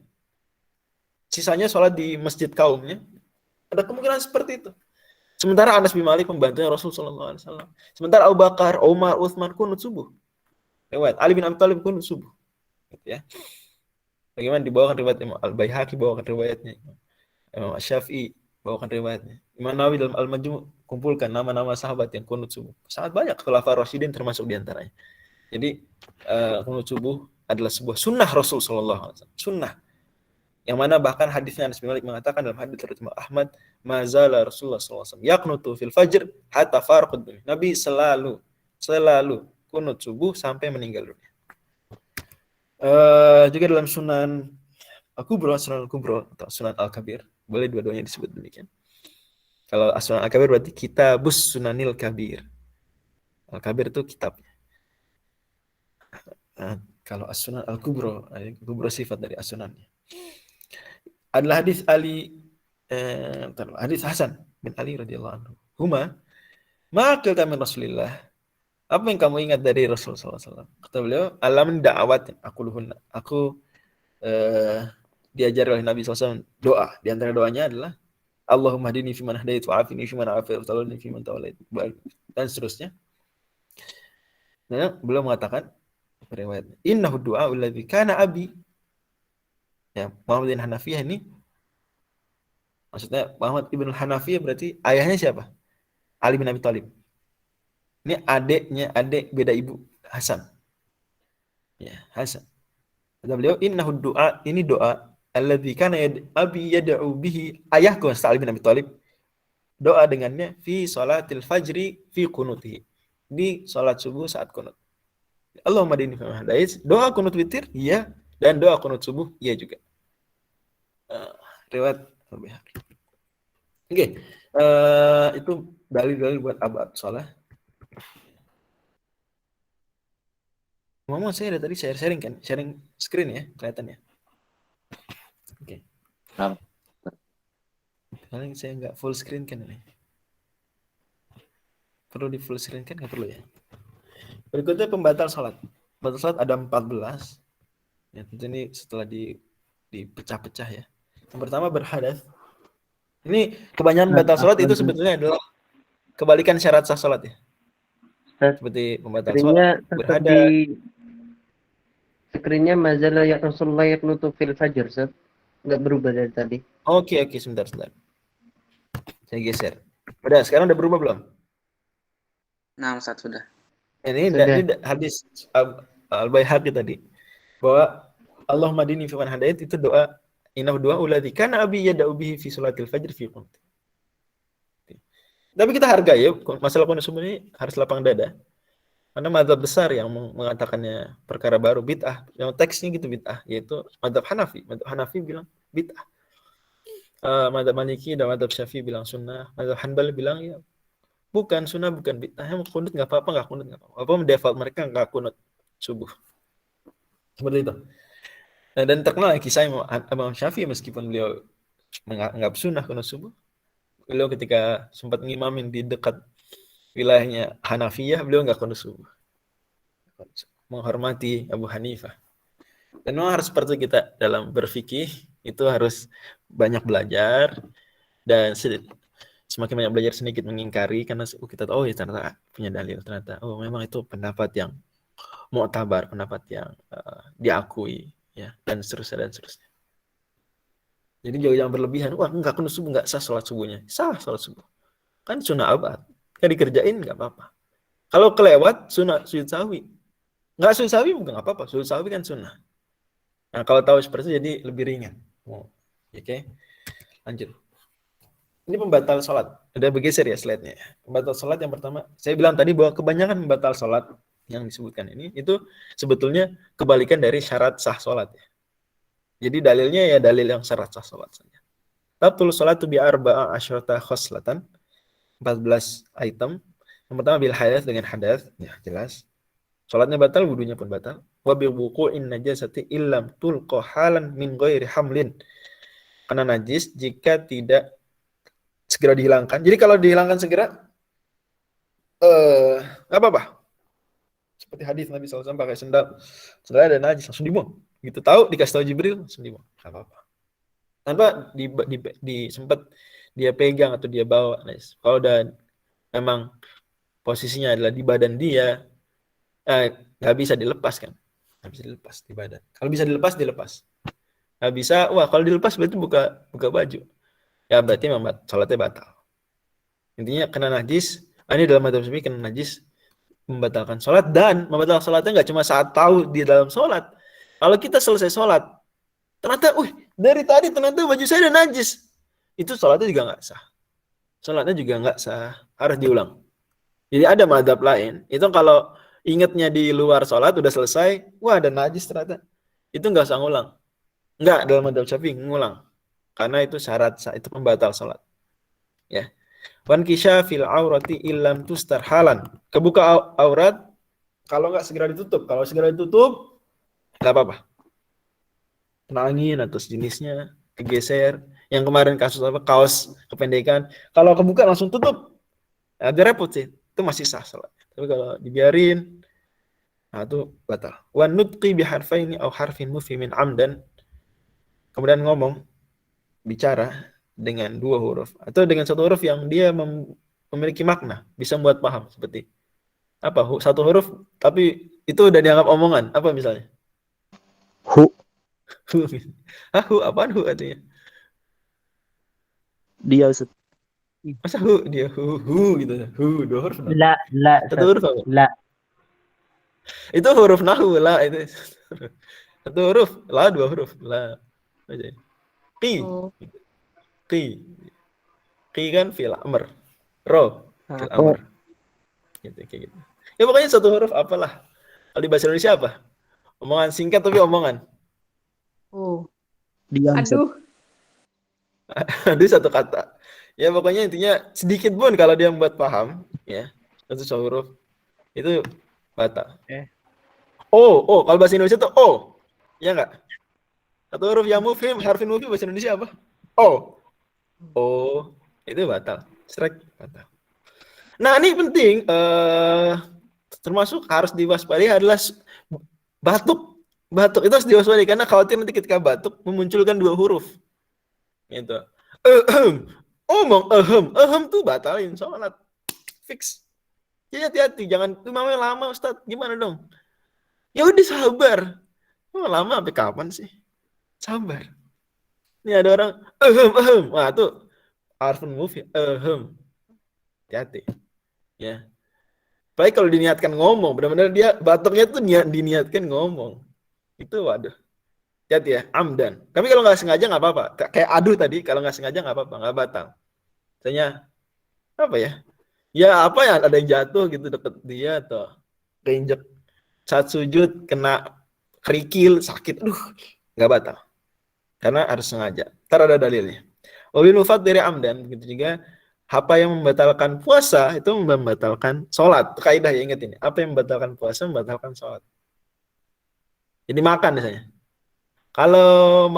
Speaker 2: Sisanya sholat di masjid kaumnya. Ada kemungkinan seperti itu. Sementara Anas bin Malik pembantunya Rasul sallallahu alaihi wasallam. Sementara Abu Bakar, Umar, Utsman kunut subuh. Riwayat Ali bin Abi Thalib kunut subuh. Gitu ya. Bagaimana dibawakan riwayat Imam Al-Baihaqi bawakan riwayatnya. Imam Asy-Syafi'i bawakan riwayatnya. Imam Nawawi dalam Al-Majmu' kumpulkan nama-nama sahabat yang kunut subuh. Sangat banyak, khulafaur rasyidin termasuk di antaranya. Jadi kunut subuh adalah sebuah sunnah Rasul sallallahu alaihi wasallam. Sunnah. Yang mana bahkan hadisnya Anas bin Malik mengatakan dalam hadis riwayat Imam Ahmad, mazala Rasulullah SAW yaqnutu fil fajr hatta farqad dunya. Nabi selalu kunut subuh sampai meninggal dunia. Juga dalam Sunan Al-Kubra, Sunan Al-Kubra atau Sunan Al-Kabir, boleh dua-duanya disebut demikian. Kalau Sunan Al-Kabir berarti Kitabus Sunanil Kabir. Al-Kabir itu kitabnya. Kalau as-sunan al-kubra, al-kubra sifat dari as-sunan. Adalah hadis Ali hadis Hasan bin Ali radhiyallahu anhu. Huma ma qilta min Rasulillah. Apa yang kamu ingat dari Rasulullah SAW? Kata beliau, alamin da'awat aku diajar oleh Nabi SAW doa. Di antara doanya adalah Allahumma hadini fiman hadait wa afini fiman afait wa tawallani fiman tawallait dan seterusnya. Nah, beliau mengatakan riwayat innahu du'a alladzi kana abi, ya, Muhammad bin Hanafiyah ini maksudnya Muhammad ibn Hanafiyah berarti ayahnya siapa? Ali bin Abi Thalib. Ini adik beda ibu, Hasan. Ya, Hasan. Kata beliau, innahu du'a, ini doa alladzi kana abi yad'u bihi, ayahku Ali bin Abi Thalib doa dengannya fi salatil fajri fi qunutihi, di salat subuh saat kunut. Allahumma dini fi hadais, doa kunut witir iya, dan doa kunut subuh iya juga. Riwayat Al-Baihaqi. Oke, itu dalil-dalil buat abad salat. Mama saya tadi sharing kan, sharing screen ya, kelihatan ya. Oke.
Speaker 1: Nah,
Speaker 2: Paling saya nggak full screen kan ini. Perlu di full screen kan? Nggak perlu ya. Berikutnya pembatal salat. Pembatal salat ada 14. Ya, tentu ini setelah dipecah-pecah ya. Yang pertama berhadas. Ini kebanyakan batal salat itu sebetulnya adalah kebalikan syarat sah salat ya. Seperti pembatal salat berhadas.
Speaker 3: Screennya mazala ya Rasulullah yaqnutu fil fajr, Ustaz. Enggak berubah dari tadi.
Speaker 2: Oke, sebentar. Saya geser. Udah, sekarang udah berubah belum?
Speaker 4: Nah, Ustaz sudah.
Speaker 2: Ini hadis Al-Baihaqi tadi. Bahwa Allahumma dini fi man hadait itu doa innahu du'a alladzi kana abi yad'u bihi fi salatil fajr fi qunut. Tapi kita hargai ya, masalah kunut subuh ini harus lapang dada. Karena mazhab besar yang mengatakannya perkara baru bid'ah, yang teksnya gitu bid'ah, yaitu mazhab Hanafi. Mazhab Hanafi bilang bid'ah. Mazhab Maliki dan mazhab Syafi'i bilang sunnah. Mazhab Hanbali bilang ya bukan sunnah, bukan bid'ah. Yang kunut nggak apa-apa, nggak kunut nggak apa-apa. Apa default mereka nggak kunut subuh. Seperti itu. Nah, dan terkenal kisah Imam Syafi'i meskipun beliau menganggap sunnah kunut subuh. Beliau ketika sempat ngimamin di dekat wilayahnya Hanafiyah, beliau nggak kunut subuh. Menghormati Abu Hanifah. Dan memang harus seperti kita dalam berfikih, itu harus banyak belajar, dan semakin banyak belajar sedikit mengingkari, karena kita tahu ya ternyata punya dalil, ternyata memang itu pendapat yang mu'tabar, pendapat yang diakui, ya, dan seterusnya. Jadi jangan berlebihan, enggak kunut subuh, enggak sah sholat subuhnya. Sah sholat subuh. Kan sunnah abad. Kan dikerjain enggak apa-apa. Kalau kelewat sunnah sujud sahwi. Enggak sujud sahwi bukan enggak apa-apa. Sujud sahwi kan sunnah. Nah, kalau tahu seperti itu jadi lebih ringan. Oke. Lanjut. Ini pembatal sholat. Udah bergeser ya slide-nya. Pembatal sholat yang pertama, saya bilang tadi bahwa kebanyakan pembatal sholat yang disebutkan ini itu sebetulnya kebalikan dari syarat sah sholat ya. Jadi dalilnya ya dalil yang syarat sah sholat saja. Tabtul sholatu bi arba'a asyrata khoslatan. 14 item. Yang pertama bil hadas, dengan hadas, ya jelas. Sholatnya batal, wudunya pun batal. Wa bi wuqu'in najasati illam tulqa halan min ghairi hamlin. Karena najis jika tidak segera dihilangkan. Jadi kalau dihilangkan segera enggak apa-apa. Seperti hadis Nabi SAW pakai sendal ada najis langsung dibuang. Gitu tahu dikasih tahu Jibril langsung dibuang. Enggak apa-apa. Tanpa sempat dia pegang atau dia bawa. Nice. Kalau udah memang posisinya adalah di badan dia, nggak bisa dilepas kan? Nggak bisa dilepas di badan. Kalau bisa dilepas, dilepas. Nggak bisa, kalau dilepas berarti buka baju. Ya berarti memang sholatnya batal. Intinya kena najis, ini dalam madhab Syafi'i kena najis membatalkan sholat, dan membatalkan sholatnya nggak cuma saat tahu di dalam sholat. Kalau kita selesai sholat, ternyata, dari tadi ternyata baju saya udah najis. Itu sholatnya juga nggak sah. Sholatnya juga nggak sah. Harus diulang. Jadi ada madhab lain. Itu kalau ingatnya di luar sholat, udah selesai, ada najis ternyata. Itu nggak usah ngulang. Nggak, dalam madhab Syafi'i ngulang. Karena itu syarat sah, itu pembatal sholat. Ya. Wan kisya fil aurati illam tustar halan. Kebuka aurat Kalau nggak segera ditutup. Kalau segera ditutup, nggak apa-apa. Kena angin atau sejenisnya, kegeser. Yang kemarin kasus apa, kaos kependekan. Kalau kebuka langsung tutup. Agak repot sih. Itu masih sah salat. Tapi kalau dibiarin, nah itu batal. Wa nutqi biharfaini aw harfin mufhimin amdan. Kemudian ngomong, bicara dengan 2 huruf atau dengan 1 huruf yang dia memiliki makna, bisa membuat paham, seperti apa? 1 huruf tapi itu udah dianggap omongan. Apa misalnya?
Speaker 7: Hu,
Speaker 2: Hu. Hu apaan hu artinya?
Speaker 7: dia Ustaz.
Speaker 2: Masa hu dia hu gitu. Hu 2 huruf. No?
Speaker 3: La,
Speaker 2: 1 huruf apa?
Speaker 3: la.
Speaker 2: Itu huruf nahu la itu. 1 huruf, la 2 huruf. La aja. Qi.
Speaker 6: Oh.
Speaker 2: Qi. Qi kan fi'il amr. Ro fi'il amr. Gitu kayak gitu. Ya pokoknya 1 huruf apalah. Kalau di bahasa Indonesia apa? Omongan singkat tapi omongan.
Speaker 6: Oh.
Speaker 7: Dia Ustaz.
Speaker 5: Aduh,
Speaker 2: Itu 1 kata. Ya pokoknya intinya sedikit pun kalau dia membuat paham, ya. 1 huruf itu batal. Oh, kalau bahasa Indonesia tuh oh. Ya enggak? 1 huruf yang mufhim, harfin mufhim bahasa Indonesia apa? Oh. Oh, itu batal. Strike batal. Nah, ini penting termasuk harus diwaspadai adalah batuk. Batuk itu harus diwaspadai karena khawatir nanti ketika batuk memunculkan 2 huruf. Gitu. Omong tuh batalin sholat. Fix. Jadi hati-hati, jangan imamnya lama Ustaz. Gimana dong? Ya udah sabar. Lama sampai kapan sih? Sabar. Ini ada orang wah tuh harfun mufhim hati-hati. Ya. Baik kalau diniatkan ngomong, benar-benar dia batuknya tuh diniatkan ngomong. Itu waduh. Hati-hati ya, amdan. Tapi kalau nggak sengaja nggak apa-apa. Kayak aduh tadi, kalau nggak sengaja nggak apa-apa, nggak batal. Misalnya apa ya? Ya apa ya, ada yang jatuh gitu deket dia atau keinjek saat sujud kena kerikil sakit, nggak batal. Karena harus sengaja. Ntar ada dalilnya. Wabil mufad dari amdan, begitu juga apa yang membatalkan puasa itu membatalkan sholat. Kaidah ya, ingat ini. Apa yang membatalkan puasa membatalkan sholat. Jadi makan misalnya. Kalau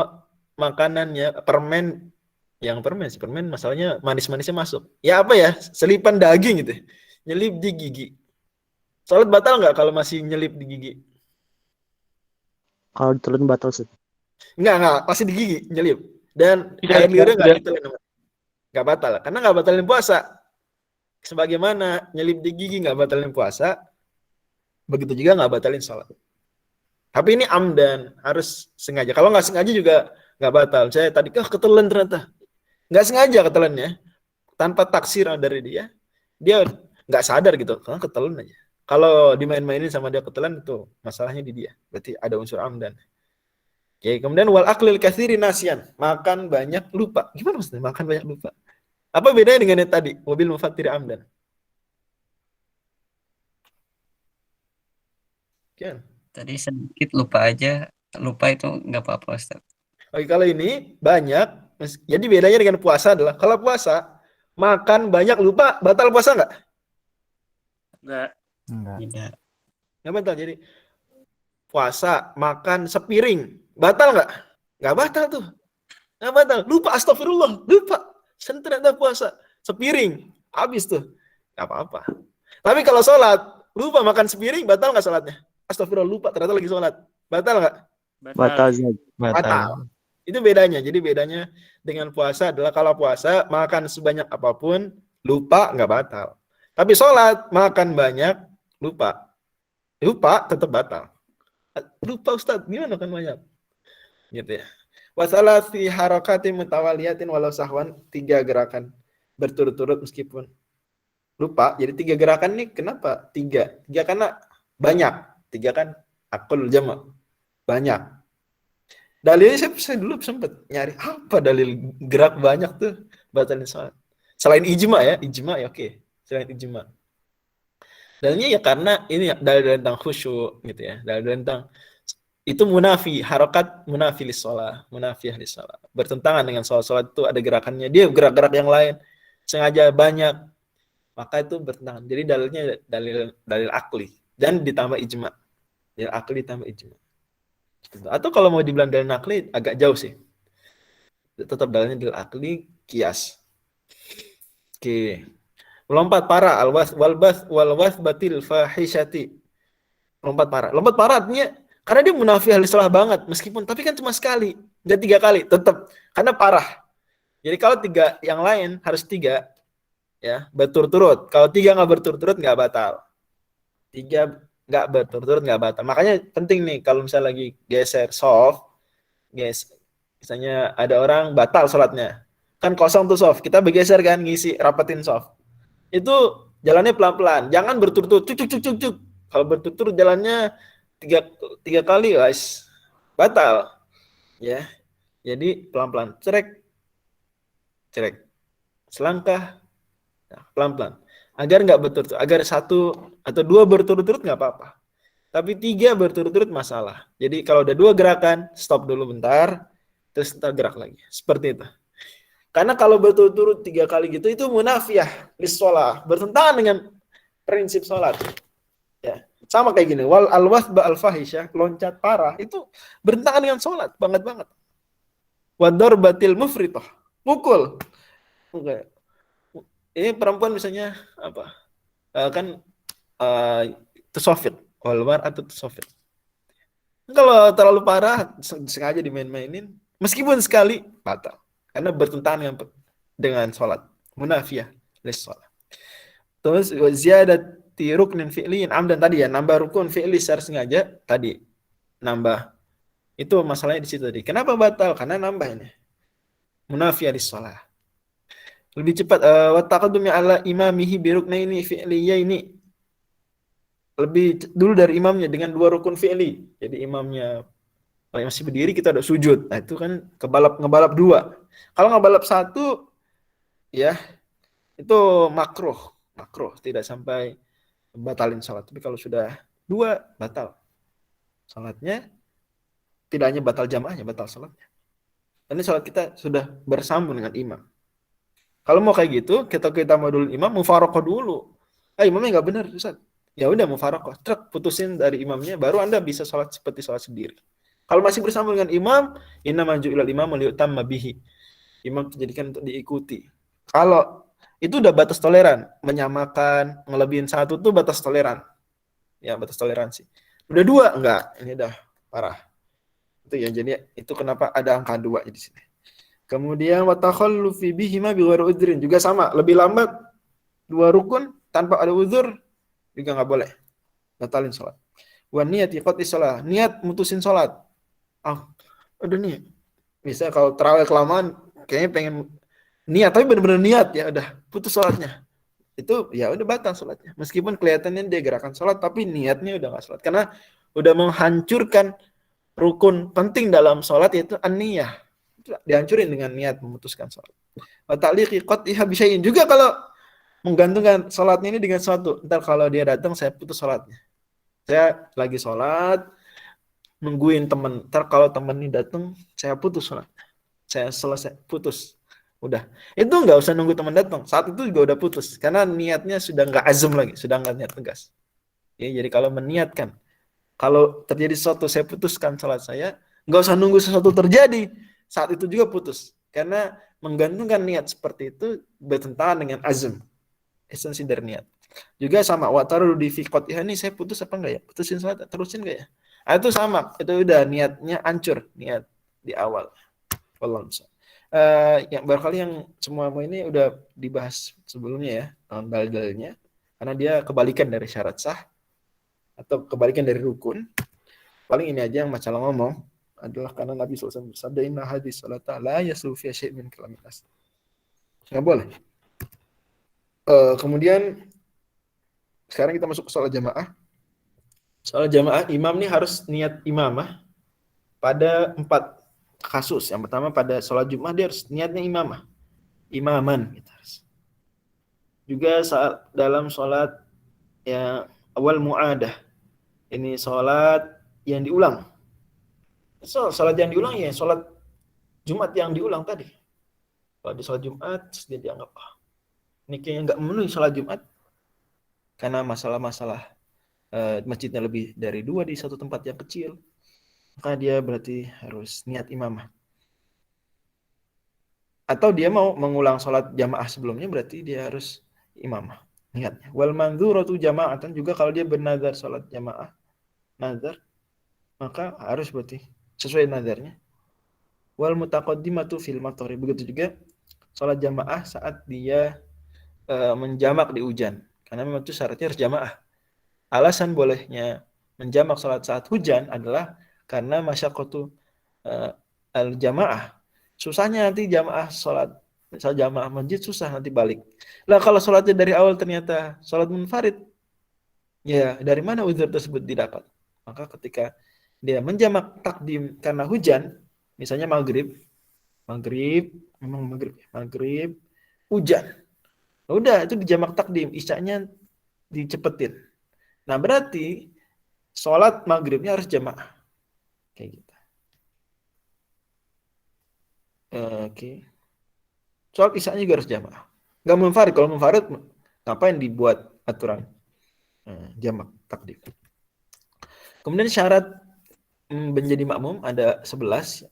Speaker 2: makanannya permen, yang permen masalahnya manis-manisnya masuk. Ya apa ya, selipan daging gitu. Nyelip di gigi. Sholat batal nggak kalau masih nyelip di gigi?
Speaker 7: Kalau ditelan batal Ustaz.
Speaker 2: Enggak, pasti di gigi, nyelip. Dan air liurnya enggak ditelan. Enggak batal, karena enggak batalin puasa. Sebagaimana nyelip di gigi enggak batalin puasa, begitu juga enggak batalin sholat. Tapi ini amdan, harus sengaja. Kalau enggak sengaja juga enggak batal. Saya tadi ketelan ternyata. Enggak sengaja ketelannya, tanpa taksir dari dia enggak sadar gitu, karena ketelan aja. Kalau dimain-mainin sama dia ketelan, itu masalahnya di dia. Berarti ada unsur amdan. Oke, kemudian wal aklil katsiri nasyan, makan banyak lupa. Gimana maksudnya makan banyak lupa? Apa bedanya dengan yang tadi? Wabil mufattiri amdan. Kan?
Speaker 8: Tadi sedikit lupa aja, lupa itu nggak apa-apa Ustaz.
Speaker 2: Oke, kalau ini banyak, jadi bedanya dengan puasa adalah kalau puasa makan banyak lupa, batal puasa nggak?
Speaker 8: Enggak.
Speaker 7: Enggak.
Speaker 2: Nggak batal. Jadi puasa makan sepiring, batal nggak? Nggak batal tuh. Nggak batal. Lupa, astagfirullah, lupa. Ternyata puasa sepiring, habis tuh. Nggak apa-apa. Tapi kalau sholat, lupa makan sepiring, batal nggak sholatnya? Astagfirullah, lupa ternyata lagi sholat. Batal nggak?
Speaker 7: Batal Ustaz.
Speaker 2: Batal. Itu bedanya. Jadi bedanya dengan puasa adalah kalau puasa makan sebanyak apapun, lupa nggak batal. Tapi sholat makan banyak, lupa tetap batal. Lupa Ustaz, gimana kan banyak? Gitu ya. Wasalasi harakati mutawaliyatin walau sahwan, 3 gerakan berturut-turut meskipun lupa. Jadi 3 gerakan nih kenapa? 3 karena banyak. 3 kan akul jamak. Banyak. Dalilnya saya dulu sempat nyari apa dalil gerak banyak tuh batalin sholat. Selain ijma ya oke. Selain ijma. Dalilnya ya karena ini dalil tentang khusyuk gitu ya. Dalil tentang itu munafi, harokat munafi lis-shalah, munafiyah lis-shalah. Bertentangan dengan sholat itu ada gerakannya. Dia gerak-gerak yang lain sengaja banyak. Maka itu bertentangan. Jadi dalilnya dalil akli. dan ditambah ijma. Dalil akli ditambah ijma. Atau kalau mau dibilang dalil akli agak jauh sih. Tetap dalilnya dalil akli kias. Oke. Lompat parah walwas batil fahisyati. Lompat parah artinya karena dia munafiah salah banget meskipun tapi kan cuma sekali, dan 3 kali tetap karena parah. Jadi kalau 3 yang lain harus 3 ya, berturut-turut. Kalau 3 nggak berturut-turut nggak batal. 3 nggak berturut-turut nggak batal. Makanya penting nih kalau misalnya lagi geser soft, guys, misalnya ada orang batal sholatnya, kan kosong tuh soft, kita bergeser kan ngisi rapetin soft. Itu jalannya pelan-pelan, jangan berturut-turut cuk. Kalau berturut-turut jalannya 3 kali guys, batal. Ya. Jadi pelan-pelan, cerek. Selangkah, nah, pelan-pelan. Agar nggak berturut-turut, agar 1 atau 2 berturut-turut nggak apa-apa. Tapi 3 berturut-turut masalah. Jadi kalau udah 2 gerakan, stop dulu bentar, terus ntar gerak lagi. Seperti itu. Karena kalau berturut-turut 3 kali gitu, itu munafiah lis-sholah, bertentangan dengan prinsip sholat. Ya. Sama kayak gini, wal alwasba al-fahisyah, loncat parah, itu bertentangan dengan sholat, banget. Wador batil mufritoh, mukul. Oke. Ini perempuan misalnya apa? Kan tusofit, walwar atau tusofit. Kalau terlalu parah, sengaja dimain-mainin, meskipun sekali, batal. Karena bertentangan dengan sholat. Munafiah lis sholat. Terus ziyadati ruknin fi'liyin amdan tadi ya, nambah rukun fi'li secara sengaja tadi. Nambah. Itu masalahnya di situ tadi. Kenapa batal? Karena nambah ini. Munafiah lis sholat. Lebih cepat wa taqaddumi ala imamihi bi ruknaini fi'liyaini. Lebih dulu dari imamnya dengan 2 rukun fi'li. Jadi imamnya kalau masih berdiri kita ada sujud. Nah, itu kan ngebalap 2. Kalau ngebalap 1 ya itu makruh, tidak sampai batalin salat. Tapi kalau sudah 2 batal. Salatnya tidak hanya batal jamaahnya, batal salatnya. Ini salat kita sudah bersambung dengan imam. Kalau mau kayak gitu, kita mau dulu imam, mufaraqah dulu. Imamnya nggak benar, Ustaz. Ya udah mufaraqah, putusin dari imamnya, baru Anda bisa salat seperti salat sendiri. Kalau masih bersama dengan imam, innama ju'ilal imam liyutamma bihi. Imam dijadikan untuk diikuti. Kalau itu udah batas toleran, menyamakan, ngelebihin 1 tuh batas toleran. Ya, batas toleransi. Udah 2 enggak, ini udah parah. Itu ya, jadi itu kenapa ada angka 2 di sini. Kemudian wa takhallufi bihima bi ghairi udhrin, juga sama, lebih lambat 2 rukun tanpa ada uzur juga enggak boleh. Batalin salat. Wa niyati qat'i shalah, niat mutusin salat. Udah nih. Bisa kalau tarawih kelamaan kayaknya pengen niat tapi benar-benar niat ya udah putus salatnya. Itu ya udah batal salatnya. Meskipun kelihatannya dia gerakan salat tapi niatnya udah enggak salat karena udah menghancurkan rukun penting dalam salat yaitu an-niyah. Dihancurin dengan niat memutuskan salat. Wa ta'liqi qat'iha bi syai'in, juga kalau menggantungkan salatnya ini dengan sesuatu. Ntar kalau dia datang saya putus salatnya. Saya lagi salat nungguin teman. Ntar kalau teman ini datang, saya putus sholat. Saya selesai, putus. Udah. Itu nggak usah nunggu teman datang. Saat itu juga udah putus. Karena niatnya sudah nggak azam lagi. Sudah nggak niat tegas. Ya, jadi kalau meniatkan, kalau terjadi sesuatu, saya putuskan sholat saya, nggak usah nunggu sesuatu terjadi. Saat itu juga putus. Karena menggantungkan niat seperti itu bertentangan dengan azam. Esensi dari niat. Juga sama, wataru di fiqatiha ini saya putus apa enggak ya? Putusin sholat, terusin enggak ya? Itu sama, itu udah niatnya hancur, niat di awal. Wallahu yang barangkali yang semua ini udah dibahas sebelumnya ya, dalil-dalilnya, karena dia kebalikan dari syarat sah atau kebalikan dari rukun. Paling ini aja yang masalah ngomong adalah karena Nabi SAW bersabda inna hadis salata la yaslu fi syai' min kalamin nas. Enggak boleh. Kemudian sekarang kita masuk ke sholat jamaah. Sholat jamaah, imam nih harus niat imamah pada 4 kasus. Yang pertama pada sholat Jumat dia harus niatnya imamah. Imaman. Gitu. Juga saat dalam sholat ya, awal mu'adah. Ini sholat yang diulang. Sholat yang diulang ya sholat Jumat yang diulang tadi. Kalau di sholat Jumat dia dianggap ini kayaknya nggak memenuhi sholat Jumat. Karena masalah-masalah masjidnya lebih dari 2 di satu tempat yang kecil, maka dia berarti harus niat imamah. Atau dia mau mengulang sholat jamaah sebelumnya, berarti dia harus imamah niatnya. Wal mandhuratu jama'atan, juga kalau dia bernazar sholat jamaah, nazar, maka harus berarti sesuai nazarnya. Wal mutaqaddimatu fil mathari, begitu juga sholat jamaah saat dia menjamak di hujan, karena memang itu syaratnya harus jamaah. Alasan bolehnya menjamak sholat saat hujan adalah karena masyaqqatu al jamaah, susahnya nanti jamaah sholat, misal jamaah masjid susah nanti balik. Lah kalau sholatnya dari awal ternyata sholat munfarid, ya dari mana uzur tersebut didapat? Maka ketika dia menjamak takdim karena hujan, misalnya maghrib, hujan, udah itu dijamak takdim, isyanya dicepetin. Nah berarti sholat maghribnya harus jamaah, kayak gitu. Oke. Sholat isyanya juga harus jamaah. Nggak munfarid. Kalau munfarid, ngapain dibuat aturan jamak takdim? Kemudian syarat menjadi makmum ada 11.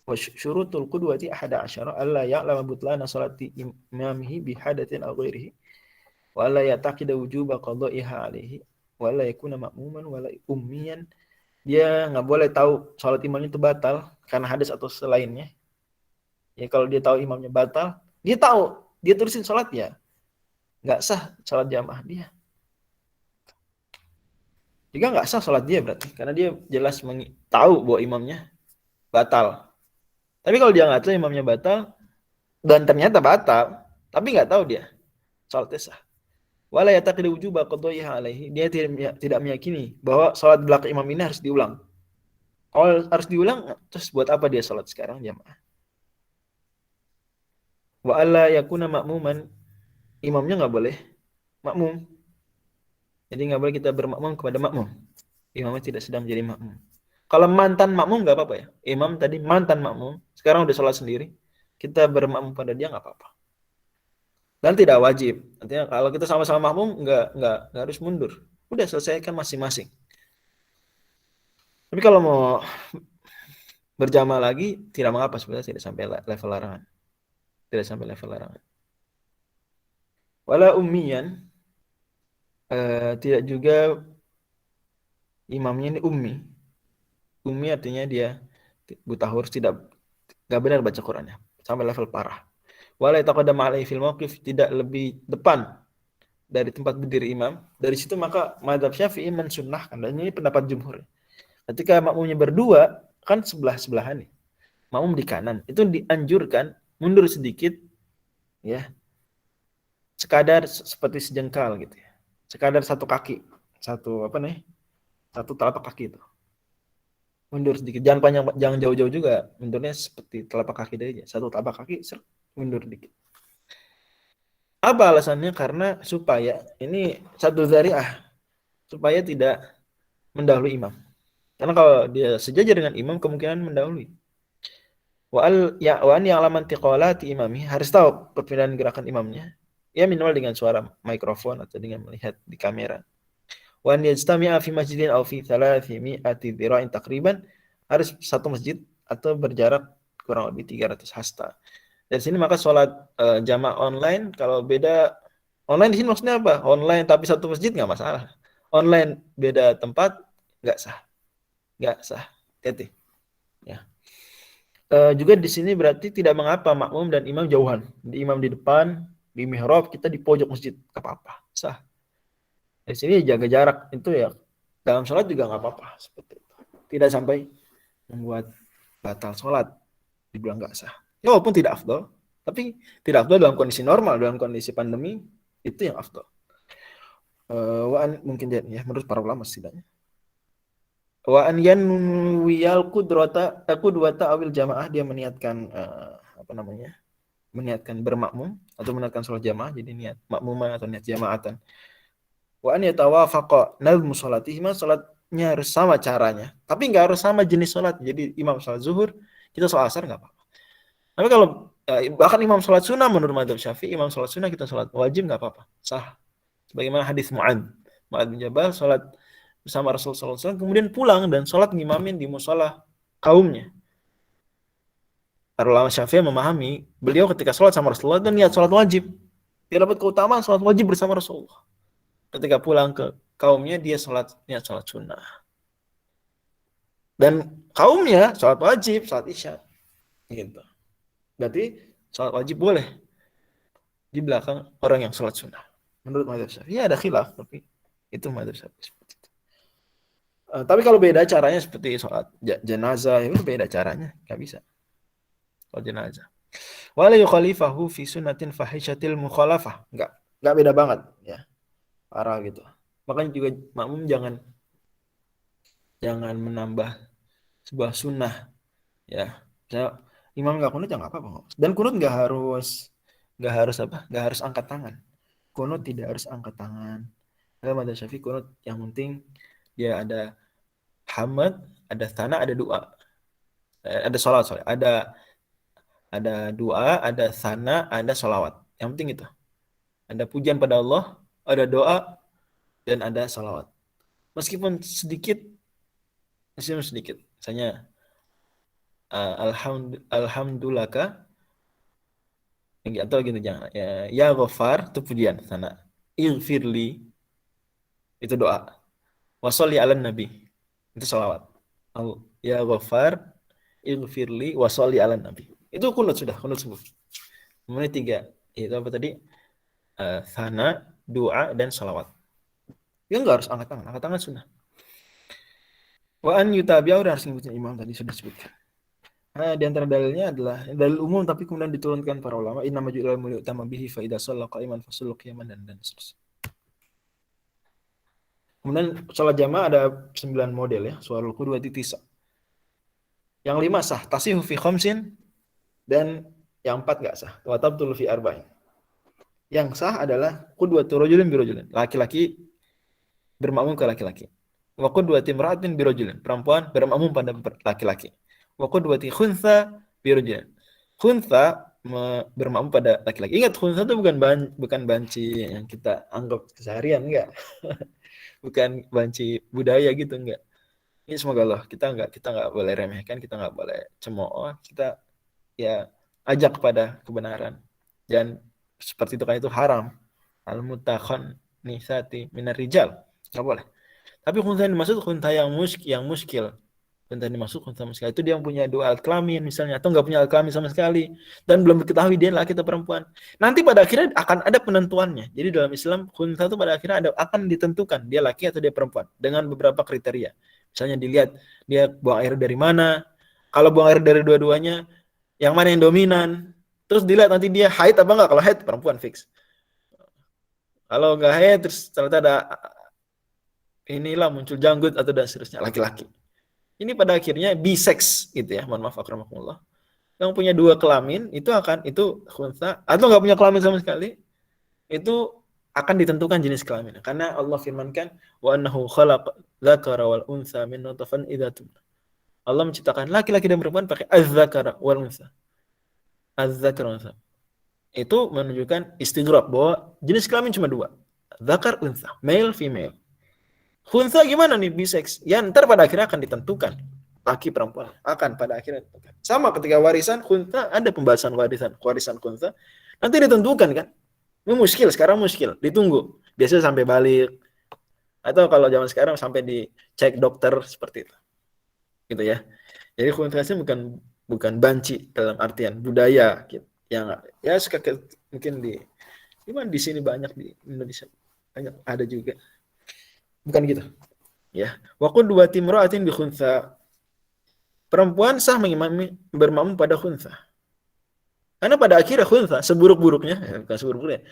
Speaker 2: Wa syurutul qudwati 11 alla ya'lama butlana salati imamihi bi hadatsin aw ghairihi wa alla yataqida wujuba qada'iha alaihi wa alla yakuna ma'muman wa la ummiyan. Dia nggak boleh tahu salat imamnya itu batal karena hadas atau selainnya. Ya kalau dia tahu imamnya batal, dia tahu, dia terusin salat, ya nggak sah salat jamaah dia. Juga nggak sah salat dia berarti, karena dia jelas tahu bahwa imamnya batal. Tapi kalau dia nggak tahu imamnya batal, dan ternyata batal, tapi nggak tahu dia, salatnya sah. Wala yataqidu wujuba qadaiha alaihi, dia tidak meyakini bahwa salat belakang imam ini harus diulang. Kalau harus diulang, terus buat apa dia salat sekarang jamaah? Wa alla yakuna ma'muman, imamnya nggak boleh makmum. Jadi nggak boleh kita bermakmum kepada makmum. Imamnya tidak sedang menjadi makmum. Kalau mantan makmum nggak apa-apa ya. Imam tadi mantan makmum, sekarang udah sholat sendiri, kita bermakmum pada dia nggak apa-apa. Dan tidak wajib. Artinya kalau kita sama-sama makmum nggak harus mundur. Udah selesaikan masing-masing. Tapi kalau mau berjamaah lagi tidak mengapa, sebenarnya tidak sampai level larangan. Tidak sampai level larangan. Wala ummiyan, tidak juga imamnya ini ummi. Ummi artinya dia buta huruf, nggak benar baca Qur'annya, sampai level parah. Wala yataqaddama alaihi fil mauqif, tidak lebih depan dari tempat berdiri imam. Dari situ maka mazhab Syafi'i mensunnahkan, dan ini pendapat jumhur. Ketika makmumnya berdua, kan sebelah-sebelahan nih. Makmum di kanan, itu dianjurkan mundur sedikit, ya. Sekadar seperti sejengkal gitu ya. Sekadar satu kaki, satu telapak kaki itu. Mundur sedikit, jangan jauh-jauh juga, mundurnya seperti telapak kaki aja, satu telapak kaki mundur dikit. Apa alasannya? Karena supaya ini satu zari'ah, supaya tidak mendahului imam. Karena kalau dia sejajar dengan imam, kemungkinan mendahului. Wa an ya'laman tiqalati imami, harus tahu perpindahan gerakan imamnya. Ya minimal dengan suara mikrofon atau dengan melihat di kamera. Wa an yajtami'a fi masjidin aw fi 300 dhira'in takriban, harus satu masjid atau berjarak kurang lebih 300 hasta. Dari sini maka sholat jamaah online, kalau beda online di sini maksudnya apa? Online tapi satu masjid nggak masalah. Online beda tempat nggak sah. Hati-hati. Ya. Juga di sini berarti tidak mengapa makmum dan imam jauhan. Di imam di depan, di mihrab, kita di pojok masjid, nggak apa-apa, sah. Di sini jaga jarak, itu ya dalam sholat juga nggak apa-apa, seperti itu. Tidak sampai membuat batal sholat, dibilang nggak sah. Ya walaupun tidak afdol, tapi tidak afdol dalam kondisi normal, dalam kondisi pandemi itu yang afdol. Mungkin ya menurut para ulama setidaknya. Wa an yanwiyal qudwata awil jamaah, dia meniatkan meniatkan bermakmum atau meniatkan sholat jamaah, jadi niat makmuman atau niat jamaatan. Wa an yatawafaqa nazmu sholatihi, sholatnya harus sama caranya, tapi nggak harus sama jenis sholat. Jadi imam sholat zuhur, kita sholat asar nggak apa-apa. Tapi kalau bahkan imam sholat sunnah menurut mazhab Syafi'i, imam sholat sunnah kita sholat wajib nggak apa-apa, sah. Sebagaimana hadis Mu'adz Mu'adz bin Jabal sholat bersama Rasulullah SAW, kemudian pulang dan sholat ngimamin di musola kaumnya. Para ulama Syafi'i memahami beliau ketika sholat sama Rasulullah dan niat sholat wajib. Dia dapat keutamaan sholat wajib bersama Rasulullah. Ketika pulang ke kaumnya dia niat sholat sunnah. Dan kaumnya sholat wajib, sholat isya. Gitu. Berarti sholat wajib boleh di belakang orang yang sholat sunnah. Menurut mazhab Syafi'i ada khilaf, tapi itu mazhab Syafi'i. Tapi kalau beda caranya seperti sholat jenazah, itu beda caranya, nggak bisa. Sholat jenazah. Wala yukhalifahu fi sunnatin fahishatil mukhalafah. Nggak beda banget ya. Parah gitu. Makanya juga makmum jangan menambah sebuah sunnah ya. Misalnya imam nggak kunut ya nggak apa-apa. Dan kunut nggak harus angkat tangan. Kunut tidak harus angkat tangan. Dalam mazhab Syafi'i kunut yang penting dia ada hamad, ada thana, ada doa. Ada salat, ada doa, ada thana, ada salawat. Yang penting itu. Ada pujian pada Allah, ada doa, dan ada salawat. Meskipun sedikit. Misalnya alhamdulillah atau gitu jangan. Ya Ghaffar itu pujian sana. Ighfirli itu doa. Wa sholli 'alan nabi itu salawat. Ya Ghaffar ighfirli wa sholli 'alan nabi. Itu kunut subuh. Kemudian 3 itu apa tadi? Sana, doa dan salawat. Ya enggak harus angkat tangan sunnah. Wa an yutabi'u harus ngikutin imam tadi sudah disebutkan. Di antara dalilnya adalah dalil umum tapi kemudian diturunkan para ulama innama ju'ilal mulyu utama bihi fa idza shalla qa'iman fasallu qiyaman dan seterusnya. Kemudian salat jamaah ada 9 model ya, suwarul qudwati tisa. Yang 5 sah, tasihu fi khamsin dan yang 4 enggak sah. Wa tabtul fi arba'in. Yang sah adalah qudwatu rajulin bi rajulin, laki-laki bermakmum ke laki-laki. Wa qudwati imra'atin bi rajulin, perempuan bermakmum pada laki-laki. Wa qudwati khuntha bi rajulin. Khuntha bermakmum pada laki-laki. Ingat khuntha itu bukan banci yang kita anggap keseharian, enggak. Bukan banci budaya gitu, enggak. Ini semoga Allah kita enggak boleh remehkan, kita enggak boleh cemooh, kita ya ajak kepada kebenaran. Dan seperti itu kan itu haram. Al-mutakhan nisati minar rijal. Enggak boleh. Tapi khuntha yang dimaksud khuntha yang muskil. Khuntha yang dimaksud khuntha muskil itu dia yang punya 2 alat kelamin misalnya atau enggak punya alat kelamin sama sekali dan belum diketahui dia laki atau perempuan. Nanti pada akhirnya akan ada penentuannya. Jadi dalam Islam khuntha itu pada akhirnya akan ditentukan dia laki atau dia perempuan dengan beberapa kriteria. Misalnya dilihat dia buang air dari mana. Kalau buang air dari dua-duanya, yang mana yang dominan. Terus dilihat nanti dia haid apa enggak. Kalau haid perempuan fix. Kalau enggak haid terus ternyata ada inilah muncul janggut atau dan seterusnya laki-laki. Ini pada akhirnya bisex gitu ya. Mohon maaf akramakumullah. Yang punya 2 kelamin itu khuntha atau enggak punya kelamin sama sekali itu akan ditentukan jenis kelamin. Karena Allah firmankan wa annahu khalaqa dzakara wal untha min nutfan idza tumna. Allah menciptakan laki-laki dan perempuan pakai az-dzakara wal untha. Az-dzakara wal untha. Itu menunjukkan istighraq bahwa jenis kelamin cuma 2. Dzakar untha, male female. Khuntha gimana nih bisex? Ya ntar pada akhirnya akan ditentukan. Laki perempuan akan pada akhirnya ditentukan. Sama ketika warisan khuntha ada pembahasan warisan khuntha. Nanti ditentukan kan? Ini sekarang muskil, ditunggu. Biasanya sampai balik. Atau kalau zaman sekarang sampai dicek dokter seperti itu. Gitu ya. Jadi khuntha bukan banci dalam artian budaya gitu. Yang ya mungkin di sini banyak di Indonesia banyak ada juga. Bukan gitu. Ya. Wa qudwati imra'atin bi khuntha. Perempuan sah bermakmum pada khuntha. Karena pada akhirnya khuntha seburuk-buruknya, bukan seburuk-buruknya.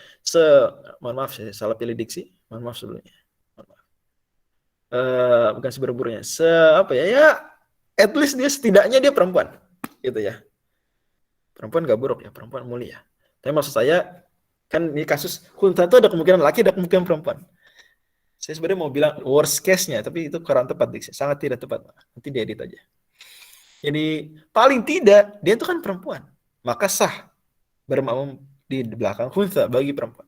Speaker 2: Mohon maaf saya salah pilih diksi. Mohon maaf sebelumnya. Mohon maaf. Bukan seburuk-buruknya. Ya at least dia setidaknya dia perempuan. Gitu ya. Perempuan enggak buruk ya, perempuan mulia. Tapi maksud saya kan ini kasus khuntha itu ada kemungkinan laki, ada kemungkinan perempuan. Saya sebenarnya mau bilang worst case-nya, tapi itu kurang tepat diksi. Sangat tidak tepat. Nanti diedit aja. Jadi paling tidak dia itu kan perempuan, maka sah bermakmum di belakang khuntha bagi perempuan.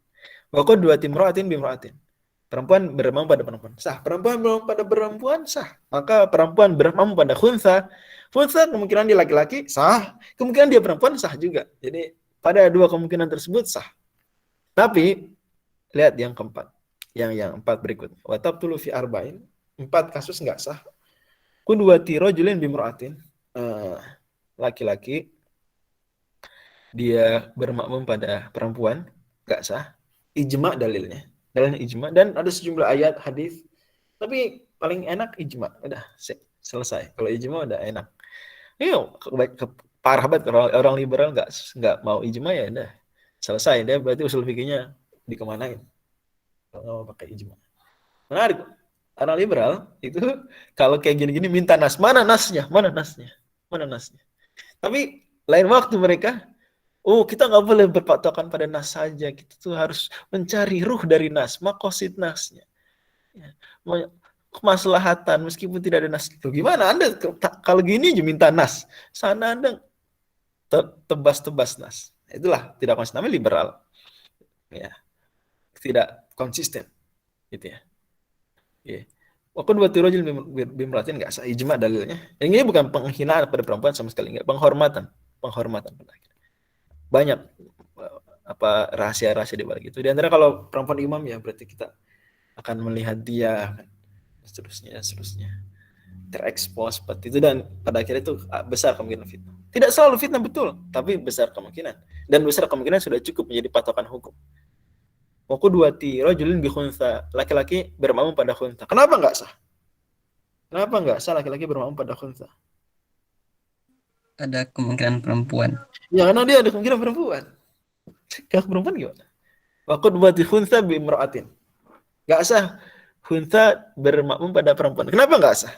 Speaker 2: Wa qudwati imra'atin bi imra'atin. Perempuan bermampu pada perempuan sah, perempuan bermampu pada perempuan sah, maka perempuan bermampu pada khunsa, khunsa kemungkinan dia laki-laki sah, kemungkinan dia perempuan sah juga. Jadi pada dua kemungkinan tersebut sah. Tapi lihat yang keempat, yang empat berikut. Wa tabtulu fi arba'in, 4 kasus nggak sah. Qudwati rajulin bimra'atin, laki-laki dia bermakmum pada perempuan nggak sah. Ijma dalilnya ijma, dan ada sejumlah ayat hadis, tapi paling enak ijma. Udah selesai. Kalau ijma udah enak. Parah banget kalau orang liberal nggak mau ijma, ya udah selesai. Dia berarti usul fikihnya dikemanain kalau nggak mau pakai ijma. Menarik. Orang liberal itu kalau kayak gini-gini minta nas. Mana nasnya? Tapi lain waktu mereka, kita nggak boleh berpatokan pada nas saja. Kita tuh harus mencari ruh dari nas, makosid nasnya. Ya. Kemaslahatan meskipun tidak ada nas. Tuh, gimana Anda kalau gini aja minta nas? Sana Anda tebas-tebas nas. Itulah tidak konsisten, namanya liberal. Ya. Tidak konsisten. Gitu ya. Waktu dua rajul bimratin nggak sah, ijma dalilnya. Yang ini bukan penghinaan pada perempuan sama sekali, nggak, penghormatan banyak rahasia-rahasia di balik itu. Di antara kalau perempuan imam, ya berarti kita akan melihat dia seterusnya terekspos seperti itu, dan pada akhirnya itu besar kemungkinan fitnah. Tidak selalu fitnah betul, tapi besar kemungkinan, dan besar kemungkinan sudah cukup menjadi patokan hukum. Wa qudwati rajulin bi khunsa, laki-laki bermakmum pada khunsa. Kenapa enggak sah? Laki-laki bermakmum pada khunsa?
Speaker 8: Ada kemungkinan perempuan.
Speaker 2: Ya, karena dia ada kemungkinan perempuan. Kalau perempuan gimana? Wa qudwati khunsa bi imra'atin. Enggak sah khunsa bermakmum pada perempuan. Kenapa enggak sah?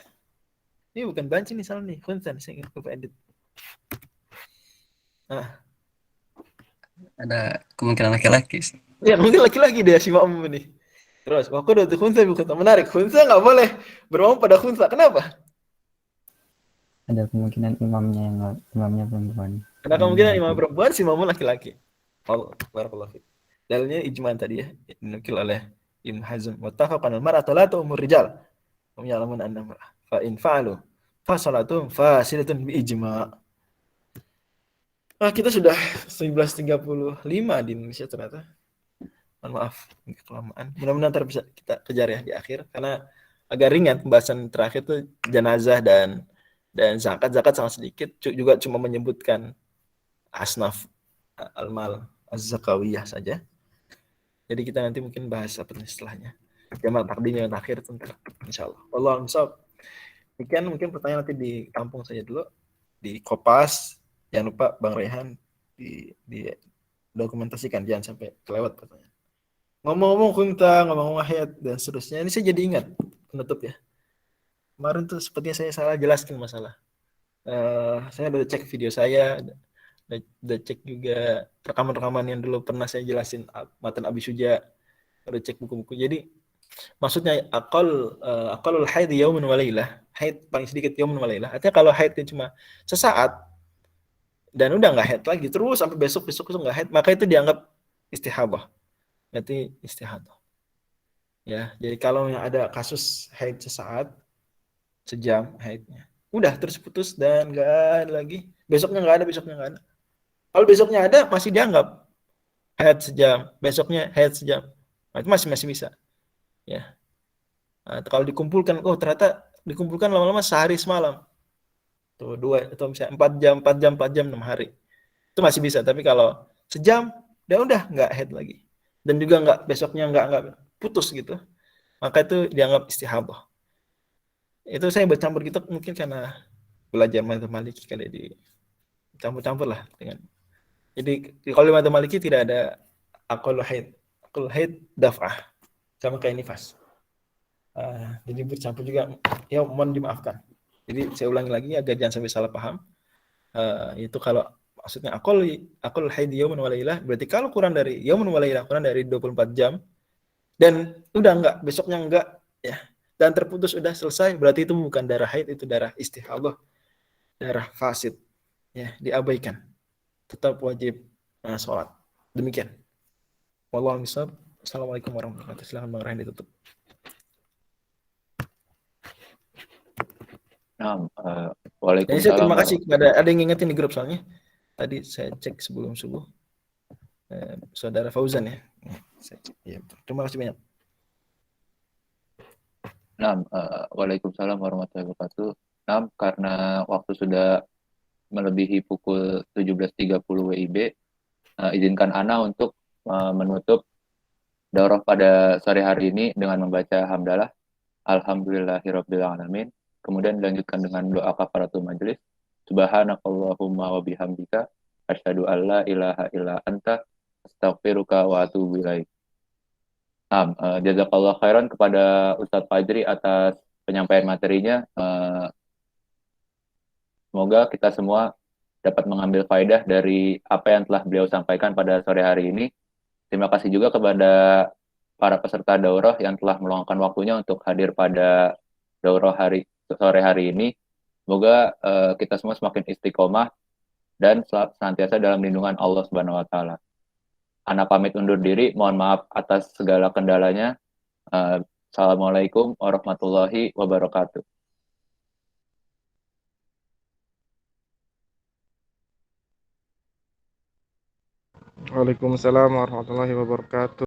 Speaker 2: Ini bukan banci nih, salah nih. Khunsa nih, saya ingin coba edit.
Speaker 8: Ada kemungkinan laki-laki sih.
Speaker 2: Ya, mungkin laki-laki dia si makmum ini. Terus, waktu udah khunsa bukan menarik. Khunsa nggak boleh bermakmum pada khunsa. Kenapa?
Speaker 7: Ada kemungkinan imamnya perempuan.
Speaker 2: Ada kemungkinan imam perempuan, si makmum laki-laki. Barakallahu fiik. Dalilnya ijma tadi ya, dinukil oleh Ibnu Hazm. Wattafaqan al-mar'atu la tu'mur rijal. Hum ya'lamun anna mar'ah. Fa in fa'alu fa salatuhum fasidatun bi ijma'. Kita sudah 11.35 di Indonesia ternyata. Mohon maaf, kelamaan. Mudah-mudahan ntar bisa kita kejar ya di akhir, karena agak ringan pembahasan terakhir tuh jenazah dan zakat. Zakat sangat sedikit, juga cuma menyebutkan asnaf al-mal az-zakawiyah saja. Jadi kita nanti mungkin bahas apa setelahnya. Jamal takdim yang terakhir tentang insyaallah. Wallahu a'lam. Demikian mungkin pertanyaan nanti ditampung saja dulu di Kopas. Jangan lupa Bang Rehan di dokumentasikan, jangan sampai kelewat pertanyaan. Ngomong-ngomong kunta, ngomong-ngomong ayat dan seterusnya, ini saya jadi ingat penutup ya. Kemarin tuh sepertinya saya salah jelaskan masalah. Saya udah cek video saya, udah cek juga rekaman-rekaman yang dulu pernah saya jelasin matan Abi Syuja, udah cek buku-buku. Jadi maksudnya aqallul haid yaumun wa lailah, haid paling sedikit yaumun wa lailah. Artinya kalau haidnya cuma sesaat dan udah nggak haid lagi terus sampai besok itu nggak haid, maka itu dianggap istihadah. Berarti istihadah. Ya, jadi kalau yang ada kasus haid sesaat, sejam haidnya, udah terus putus dan nggak ada lagi. Besoknya nggak ada. Kalau besoknya ada, masih dianggap haid sejam. Besoknya haid sejam. Nah, itu masih bisa. Ya. Nah, kalau dikumpulkan, ternyata dikumpulkan lama-lama sehari semalam. Tuh 2 atau misalnya 4 jam 6 hari. Itu masih bisa. Tapi kalau sejam, udah nggak haid lagi. Dan juga besoknya nggak putus gitu, maka itu dianggap istihadah. Itu saya bercampur gitu mungkin karena belajar mazhab Maliki kali dicampur-campur lah dengan. Jadi kalau mazhab Maliki tidak ada aqallul haid daf'ah sama kayak nifas. Jadi bercampur juga, ya mohon dimaafkan. Jadi saya ulangi lagi agar jangan sampai salah paham. Itu kalau maksudnya aqallul haid yaumun wa lailah, berarti kalau kurang dari yaumun wa lailah, kurang dari 24 jam dan udah enggak, besoknya enggak ya, dan terputus udah selesai, berarti itu bukan darah haid, itu darah istihadah, darah fasid ya, diabaikan. Tetap wajib sholat. Demikian. Wallahu a'lam. Assalamualaikum warahmatullahi wabarakatuh. Silakan Bang Ryan ditutup.
Speaker 1: Nah,
Speaker 2: Jadi saya
Speaker 1: waalaikumsalam
Speaker 2: terima kasih
Speaker 1: warahmatullahi
Speaker 2: kepada ada yang ngingetin di grup soalnya. Tadi saya cek sebelum subuh. Saudara Fauzan ya. Saya cek. Ya, terima kasih banyak.
Speaker 1: Nah, waalaikumsalam warahmatullahi wabarakatuh. Nah, karena waktu sudah melebihi pukul 17.30 WIB, izinkan Ana untuk menutup daurah pada sore hari ini dengan membaca hamdalah alhamdulillahirabbil alamin. Kemudian dilanjutkan dengan doa kafaratul majelis. Subhanakallahumma wa bihamdika asyhadu alla ilaha illa anta astaghfiruka wa atubu ilaik. Jazakallah khairan kepada Ustadz Fajri atas penyampaian materinya. Semoga kita semua dapat mengambil faedah dari apa yang telah beliau sampaikan pada sore hari ini. Terima kasih juga kepada para peserta daurah yang telah meluangkan waktunya untuk hadir pada daurah sore hari ini. Semoga kita semua semakin istiqomah dan senantiasa dalam lindungan Allah Subhanahu wa taala. Ana pamit undur diri, mohon maaf atas segala kendalanya. Assalamualaikum warahmatullahi wabarakatuh.
Speaker 9: Waalaikumsalam warahmatullahi wabarakatuh.